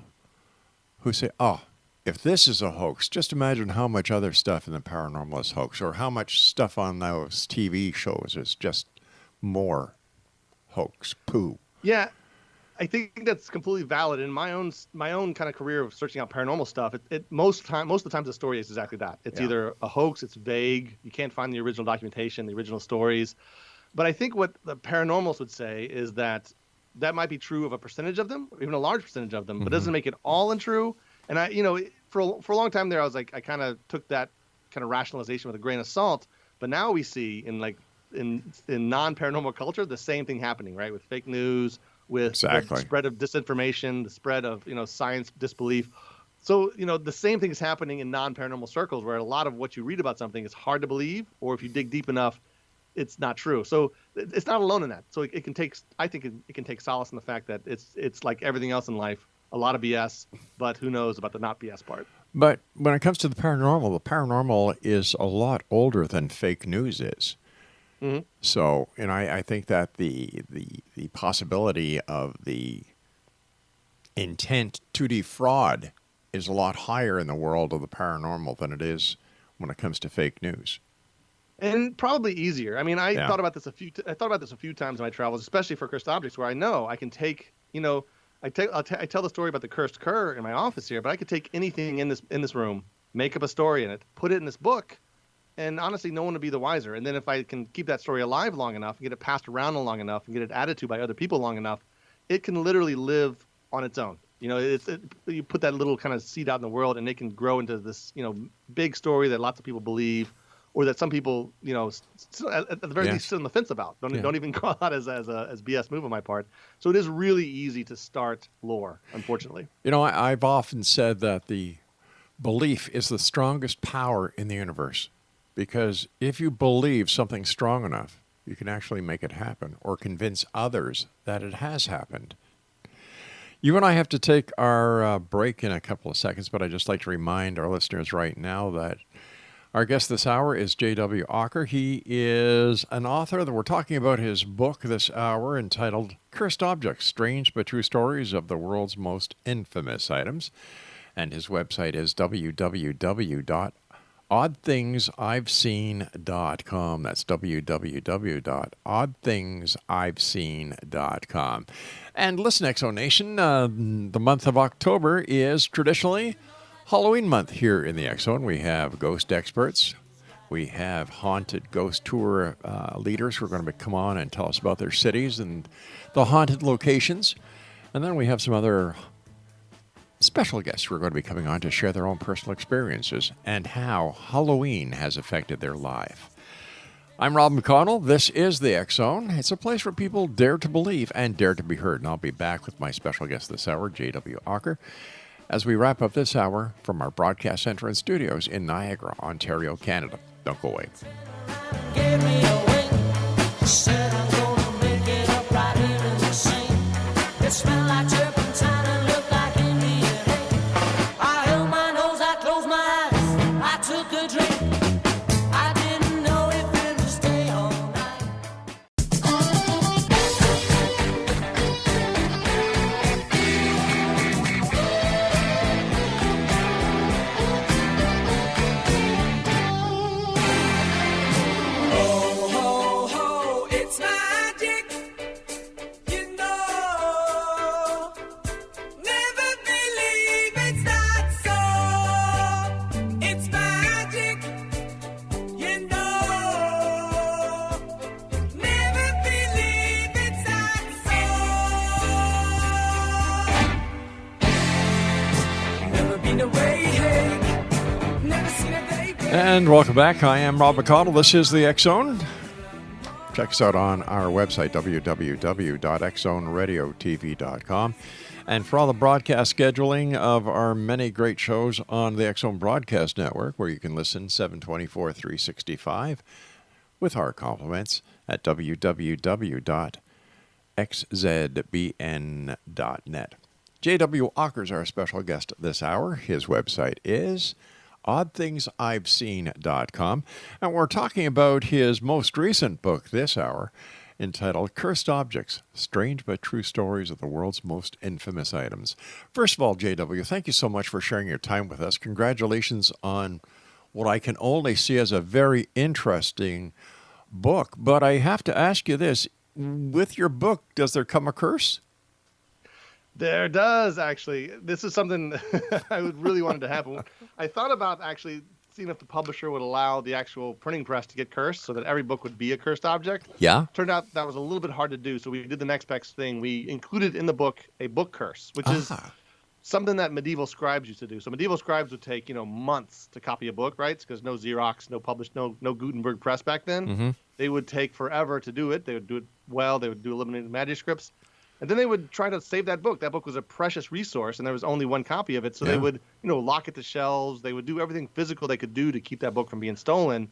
who say, oh, if this is a hoax, just imagine how much other stuff in the paranormal is hoax, or how much stuff on those TV shows is just more hoax, poo. Yeah, I think that's completely valid. In my own kind of career of searching out paranormal stuff, most of the time the story is exactly that. It's either a hoax, it's vague, you can't find the original documentation, the original stories. But I think what the paranormals would say is that might be true of a percentage of them, or even a large percentage of them, but doesn't make it all untrue. And for a long time there, I was like, I kind of took that kind of rationalization with a grain of salt. But now we see in non-paranormal culture the same thing happening, right? With fake news, with the spread of disinformation, the spread of science disbelief. So the same thing is happening in non-paranormal circles, where a lot of what you read about something is hard to believe, or if you dig deep enough, it's not true. So it's not alone in that. So it can take, I think it can take solace in the fact that it's like everything else in life, a lot of BS, but who knows about the not BS part. But when it comes to the paranormal is a lot older than fake news is. Mm-hmm. So, I think that the possibility of the intent to defraud is a lot higher in the world of the paranormal than it is when it comes to fake news. And probably easier. I mean, I thought about this a few times in my travels, especially for cursed objects, where I know I can take, I tell the story about the cursed cur in my office here, but I could take anything in this room, make up a story in it, put it in this book, and honestly, no one would be the wiser. And then if I can keep that story alive long enough, and get it passed around long enough, and get it added to by other people long enough, it can literally live on its own. You put that little kind of seed out in the world, and it can grow into this, big story that lots of people believe, or that some people, at the very least sit on the fence about. Don't even call that as BS move on my part. So it is really easy to start lore, unfortunately. I've often said that the belief is the strongest power in the universe, because if you believe something strong enough, you can actually make it happen or convince others that it has happened. You and I have to take our break in a couple of seconds, but I'd just like to remind our listeners right now that our guest this hour is J.W. Ocker. He is an author that we're talking about his book this hour entitled Cursed Objects, Strange but True Stories of the World's Most Infamous Items. And his website is www.oddthingsi'veseen.com. That's www.oddthingsi'veseen.com. And listen, Exo Nation, the month of October is traditionally Halloween month here in the X-Zone. We have ghost experts. We have haunted ghost tour leaders who are going to come on and tell us about their cities and the haunted locations. And then we have some other special guests who are going to be coming on to share their own personal experiences and how Halloween has affected their life. I'm Rob McConnell. This is the X-Zone. It's a place where people dare to believe and dare to be heard. And I'll be back with my special guest this hour, J.W. Ocker, as we wrap up this hour from our broadcast center and studios in Niagara, Ontario, Canada. Don't go away. Gave me a wink. Said I'm gonna make it up right here in the sink. It smelled like turpentine and looked like Indian ink. I held my nose, I closed my eyes, I took a drink. I didn't know if it would stay all night. Ho, ho, ho, it's And welcome back. I am Rob McConnell. This is the X Zone. Check us out on our website, www.xzoneradiotv.com. And for all the broadcast scheduling of our many great shows on the X Zone Broadcast Network, where you can listen 724, 365 with our compliments at www.xzbn.net. J.W. Ocker is our special guest this hour. His website is oddthingsi'veseen.com. And we're talking about his most recent book this hour, entitled Cursed Objects, Strange but True Stories of the World's Most Infamous Items. First of all, J.W., thank you so much for sharing your time with us. Congratulations on what I can only see as a very interesting book. But I have to ask you this. With your book, does there come a curse? There does, actually. This is something I would really wanted to happen. I thought about actually seeing if the publisher would allow the actual printing press to get cursed so that every book would be a cursed object. Yeah. Turned out that was a little bit hard to do, so we did the next best thing. We included in the book a book curse, which is something that medieval scribes used to do. So medieval scribes would take, months to copy a book, right? Because no Xerox, no published, no Gutenberg press back then. Mm-hmm. They would take forever to do it. They would do it well. They would do eliminated manuscripts. And then they would try to save that book. That book was a precious resource, and there was only one copy of it. So they would, lock it to shelves. They would do everything physical they could do to keep that book from being stolen.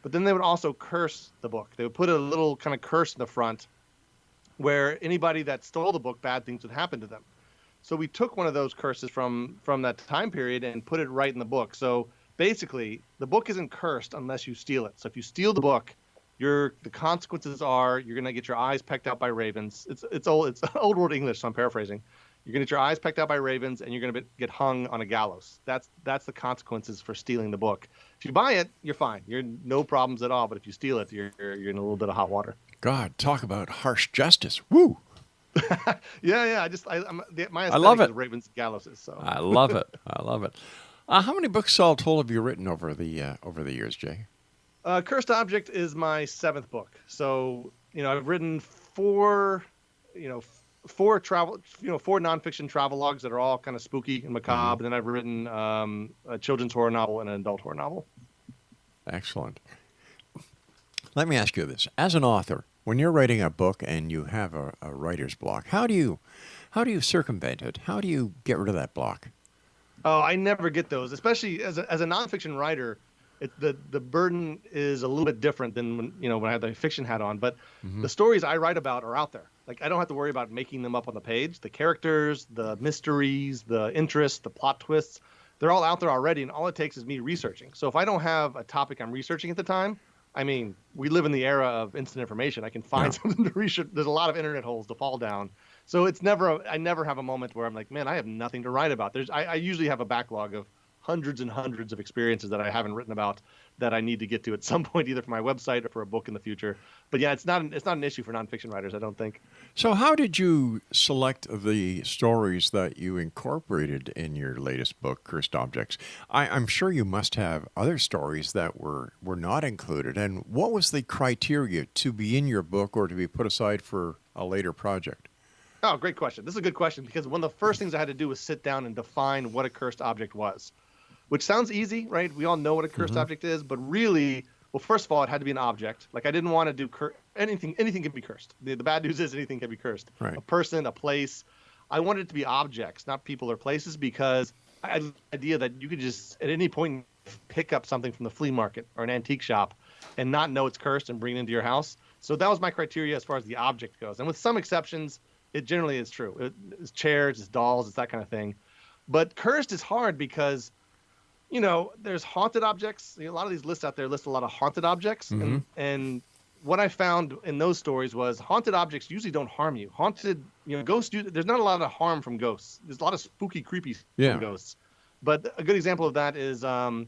But then they would also curse the book. They would put a little kind of curse in the front where anybody that stole the book, bad things would happen to them. So we took one of those curses from that time period and put it right in the book. So basically, the book isn't cursed unless you steal it. So if you steal the book, the consequences are you're going to get your eyes pecked out by ravens. It's old world English, so I'm paraphrasing. You're going to get your eyes pecked out by ravens, and you're going to get hung on a gallows. That's the consequences for stealing the bok. If you buy it, you're fine. You're no problems at all. But if you steal it, you're in a little bit of hot water. God, talk about harsh justice. Woo! Yeah. My I love aesthetic it. is ravens and gallows. So I love it. I love it. How many books all told have you written over the years, Jay? Cursed Object is my 7th book. So, I've written four nonfiction travelogues that are all kind of spooky and macabre. And then I've written a children's horror novel and an adult horror novel. Excellent. Let me ask you this. As an author, when you're writing a book and you have a writer's block, how do you circumvent it? How do you get rid of that block? Oh, I never get those, especially as a nonfiction writer. The burden is a little bit different than when I had the fiction hat on, but the stories I write about are out there. Like, I don't have to worry about making them up on the page. The characters, the mysteries, the interest, the plot twists, they're all out there already, and all it takes is me researching. So if I don't have a topic I'm researching at the time, we live in the era of instant information. I can find something to research. There's a lot of internet holes to fall down. So I never have a moment where I'm like, man, I have nothing to write about. I usually have a backlog of hundreds and hundreds of experiences that I haven't written about that I need to get to at some point, either for my website or for a book in the future. But yeah, it's not an issue for nonfiction writers, I don't think. So how did you select the stories that you incorporated in your latest book, Cursed Objects? I'm sure you must have other stories that were not included. And what was the criteria to be in your book or to be put aside for a later project? Oh, great question. This is a good question because one of the first things I had to do was sit down and define what a cursed object was. Which sounds easy, right? We all know what a cursed object is, but really, well, first of all, it had to be an object. Like, I didn't want to do anything. Anything can be cursed. The bad news is anything can be cursed. Right. A person, a place. I wanted it to be objects, not people or places, because I had the idea that you could just at any point pick up something from the flea market or an antique shop and not know it's cursed and bring it into your house. So that was my criteria as far as the object goes. And with some exceptions, it generally is true. It's chairs, it's dolls, it's that kind of thing. But cursed is hard because there's haunted objects. A lot of these lists out there list a lot of haunted objects. And what I found in those stories was haunted objects usually don't harm you. Haunted, ghosts, there's not a lot of harm from ghosts. There's a lot of spooky, creepy from ghosts. But a good example of that is the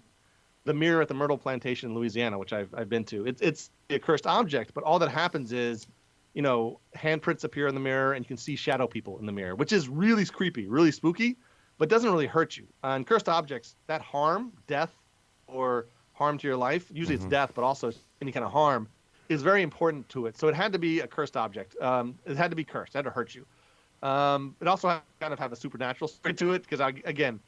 mirror at the Myrtle Plantation in Louisiana, which I've been to. It's a cursed object, but all that happens is, handprints appear in the mirror and you can see shadow people in the mirror, which is really creepy, really spooky. But doesn't really hurt you. On cursed objects, that harm, death, or harm to your life, usually it's death, but also any kind of harm, is very important to it. So it had to be a cursed object. It had to be cursed. It had to hurt you. It also had to kind of have a supernatural story to it because, again,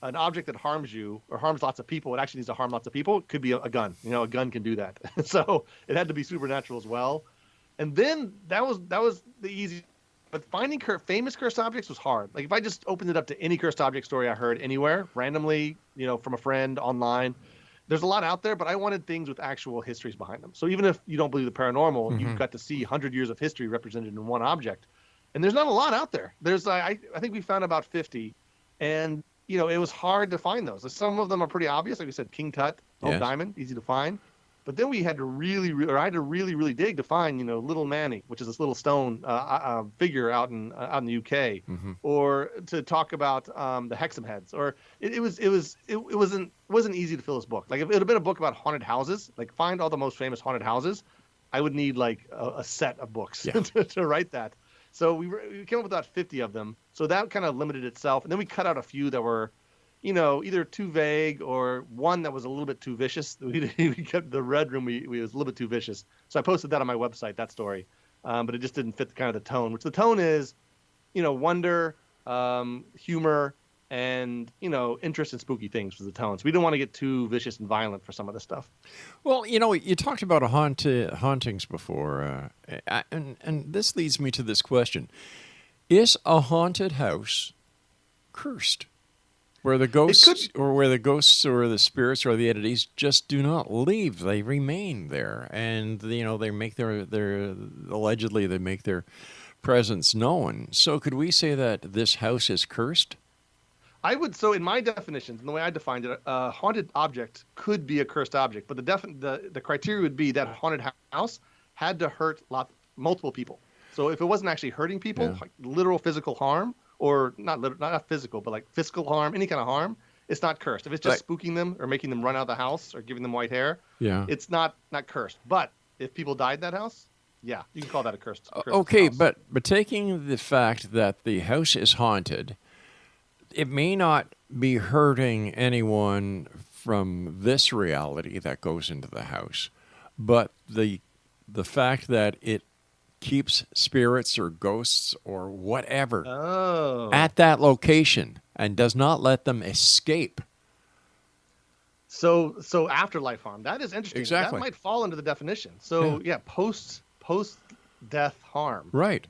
an object that harms you or harms lots of people, it actually needs to harm lots of people. It could be a gun. A gun can do that. So it had to be supernatural as well. And then that was the easy. But finding famous cursed objects was hard. Like if I just opened it up to any cursed object story I heard anywhere, randomly, from a friend online, there's a lot out there, but I wanted things with actual histories behind them. So even if you don't believe the paranormal, you've got to see 100 years of history represented in one object. And there's not a lot out there. There's I think we found about 50, and it was hard to find those. Some of them are pretty obvious, like we said, King Tut, Old Diamond, easy to find. But then we had to I had to really dig to find, Little Manny, which is this little stone figure out in the UK, or to talk about the Hexam heads. Or it wasn't easy to fill this book. Like if it had been a book about haunted houses, like find all the most famous haunted houses, I would need like a set of books to write that. So we came up with about 50 of them. So that kind of limited itself, and then we cut out a few that were, either too vague or one that was a little bit too vicious. We kept the Red Room. We was a little bit too vicious. So I posted that on my website, that story, but it just didn't fit the tone. Which the tone is, wonder, humor, and interest in spooky things was the tone. So we didn't want to get too vicious and violent for some of the stuff. Well, you talked about hauntings before, and this leads me to this question: is a haunted house cursed? Where the ghosts or the spirits or the entities just do not leave. They remain there. And, they make allegedly they make their presence known. So could we say that this house is cursed? So in my definitions, and the way I defined it, a haunted object could be a cursed object. But the criteria would be that haunted house had to hurt multiple people. So if it wasn't actually hurting people, like literal physical harm, or not physical, but like physical harm, any kind of harm, it's not cursed. If it's just spooking them or making them run out of the house or giving them white hair, it's not cursed. But if people died in that house, you can call that a cursed okay, house. but taking the fact that the house is haunted, it may not be hurting anyone from this reality that goes into the house, but the fact that it keeps spirits or ghosts or whatever at that location and does not let them escape. So afterlife harm, that is interesting. Exactly. That might fall into the definition. So post death harm. Right.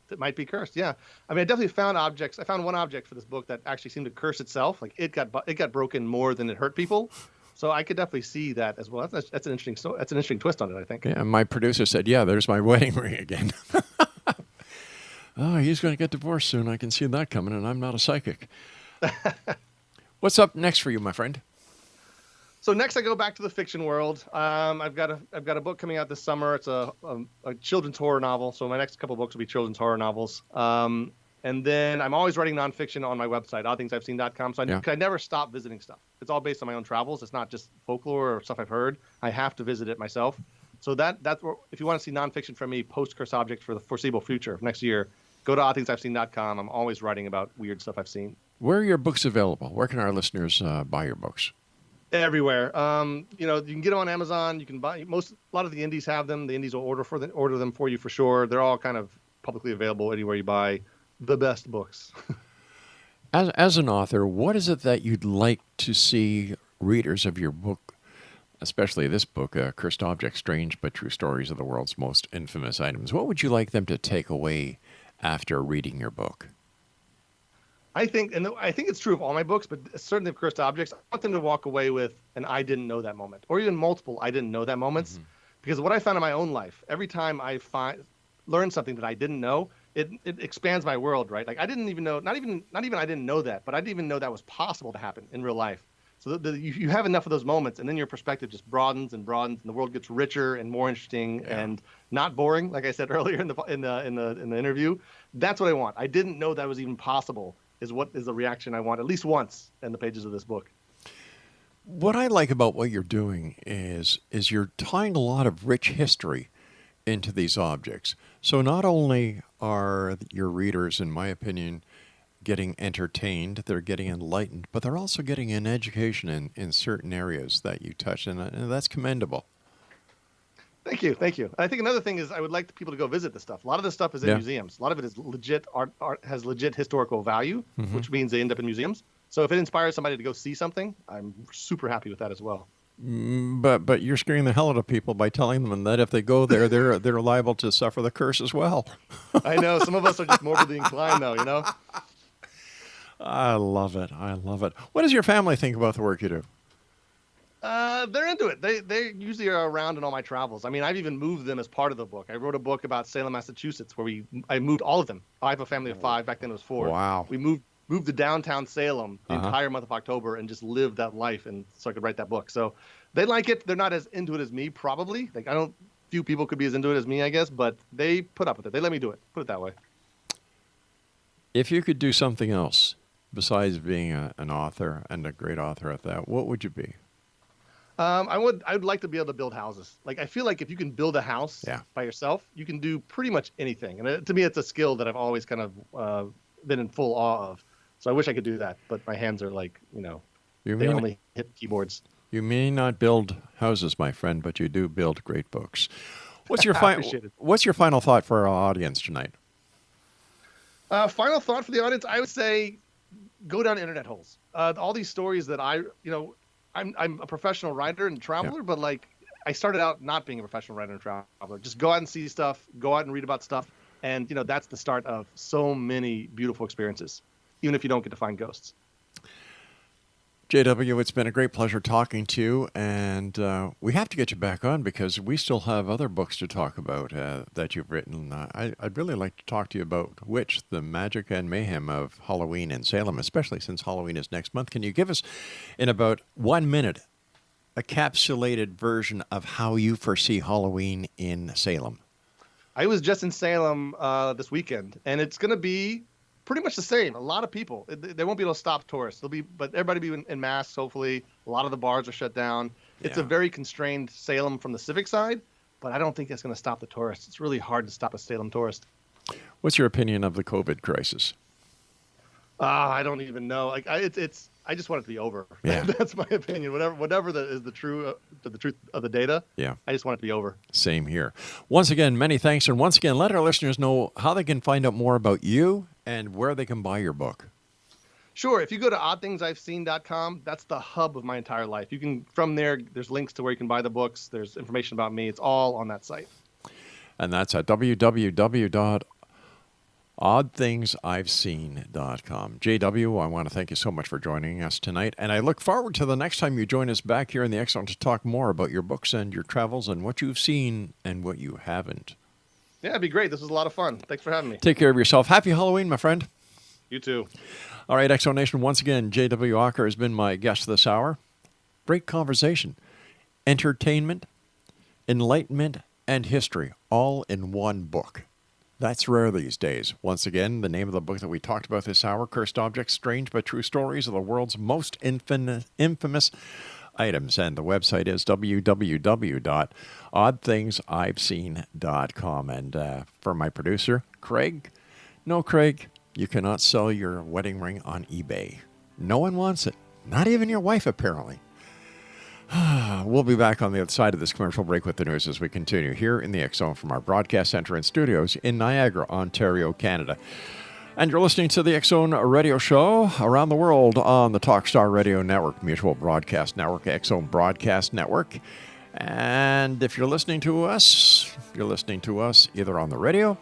That might be cursed. Yeah. I mean, I definitely found objects. I found one object for this book that actually seemed to curse itself. Like it got broken more than it hurt people. So I could definitely see that as well. That's an interesting twist on it, I think. Yeah, my producer said, there's my wedding ring again. Oh, he's going to get divorced soon. I can see that coming, and I'm not a psychic. What's up next for you, my friend? So next I go back to the fiction world. I've got a book coming out this summer. It's a children's horror novel. So my next couple of books will be children's horror novels. And then I'm always writing nonfiction on my website, oddthingsiveseen.com. So I never stop visiting stuff. It's all based on my own travels. It's not just folklore or stuff I've heard. I have to visit it myself. So that's where, if you want to see nonfiction from me, post-curse objects for the foreseeable future of next year, go to oddthingsiveseen.com. I'm always writing about weird stuff I've seen. Where are your books available? Where can our listeners buy your books? Everywhere. You can get them on Amazon. You can buy a lot of the indies have them. The indies will order them for you for sure. They're all kind of publicly available anywhere you buy the best books. As an author, what is it that you'd like to see readers of your book, especially this book, Cursed Objects, Strange but True Stories of the World's Most Infamous Items, what would you like them to take away after reading your book? I think it's true of all my books, but certainly of Cursed Objects, I want them to walk away with an I didn't know that moment, or even multiple I didn't know that moments. Mm-hmm. Because what I found in my own life, every time I learn something that I didn't know, it expands my world, right? Like I didn't even know, not even I didn't know that, but I didn't even know that was possible to happen in real life. So you have enough of those moments, and then your perspective just broadens and broadens, and the world gets richer and more interesting and not boring, like I said earlier in the interview. That's what I want. I didn't know that was even possible. Is what is the reaction I want at least once in the pages of this book. What I like about what you're doing is you're tying a lot of rich history into these objects. So not only are your readers, in my opinion, getting entertained, they're getting enlightened, but they're also getting an education in certain areas that you touch, and that's commendable. Thank you. I think another thing is I would like people to go visit this stuff. A lot of this stuff is in museums. A lot of it is legit art has legit historical value, which means they end up in museums. So if it inspires somebody to go see something, I'm super happy with that as well. But you're scaring the hell out of people by telling them that if they go there, they're liable to suffer the curse as well. I know. Some of us are just morbidly inclined, though, you know? I love it. I love it. What does your family think about the work you do? They're into it. They usually are around in all my travels. I mean, I've even moved them as part of the book. I wrote a book about Salem, Massachusetts, where I moved all of them. I have a family of 5. Back then it was 4. Wow. We moved to downtown Salem the entire month of October and just lived that life, and so I could write that book. So they like it. They're not as into it as me, probably. Like, few people could be as into it as me, I guess, but they put up with it. They let me do it. Put it that way. If you could do something else besides being an author, and a great author at that, what would you be? I would like to be able to build houses. Like, I feel like if you can build a house by yourself, you can do pretty much anything. And to me, it's a skill that I've always kind of been in full awe of. So I wish I could do that, but my hands are like, they only hit keyboards. You may not build houses, my friend, but you do build great books. What's your final thought for our audience tonight? Final thought for the audience, I would say go down internet holes. All these stories that I'm a professional writer and traveler, but like I started out not being a professional writer and traveler. Just go out and see stuff, go out and read about stuff. And, that's the start of so many beautiful experiences, even if you don't get to find ghosts. JW, it's been a great pleasure talking to you, and we have to get you back on because we still have other books to talk about that you've written. I'd really like to talk to you about Witch, the magic and mayhem of Halloween in Salem, especially since Halloween is next month. Can you give us, in about 1 minute, a capsulated version of how you foresee Halloween in Salem? I was just in Salem this weekend, and it's going to be pretty much the same. A lot of people. They won't be able to stop tourists. But everybody will be in masks, hopefully. A lot of the bars are shut down. It's a very constrained Salem from the civic side, but I don't think that's going to stop the tourists. It's really hard to stop a Salem tourist. What's your opinion of the COVID crisis? I don't even know. Like, I just want it to be over. Yeah. That's my opinion. Whatever is the truth of the data. Yeah. I just want it to be over. Same here. Once again, many thanks. And once again, let our listeners know how they can find out more about you and where they can buy your book. Sure. If you go to oddthingsi'veseen.com, that's the hub of my entire life. You can, from there, there's links to where you can buy the books. There's information about me. It's all on that site. And that's at www.oddthingsi'veseen.com. JW, I want to thank you so much for joining us tonight. And I look forward to the next time you join us back here in the X Zone to talk more about your books and your travels and what you've seen and what you haven't. Yeah, it'd be great. This was a lot of fun. Thanks for having me. Take care of yourself. Happy Halloween, my friend. You too. All right, X Zone Nation, once again, J.W. Ocker has been my guest this hour. Great conversation. Entertainment, enlightenment, and history, all in one book. That's rare these days. Once again, the name of the book that we talked about this hour, Cursed Objects, Strange but True Stories of the World's Most Infamous Items. And the website is www.oddthingsi'veseen.com. And for my producer, Craig, no, Craig, you cannot sell your wedding ring on eBay. No one wants it. Not even your wife, apparently. We'll be back on the other side of this commercial break with the news as we continue here in the X Zone from our broadcast center and studios in Niagara, Ontario, Canada. And you're listening to the X Zone radio show around the world on the Talkstar Radio Network, Mutual Broadcast Network, X Zone Broadcast Network. And if you're listening to us either on the radio,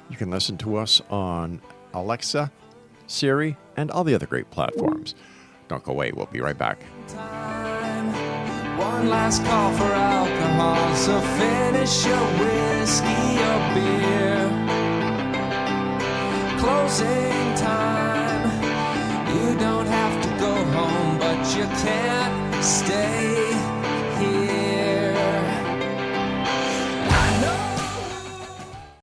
you can listen to us on Alexa, Siri, and all the other great platforms. Don't go away. We'll be right back. One last call for alcohol, so finish your whiskey or beer. Closing time, you don't have to go home, but you can't stay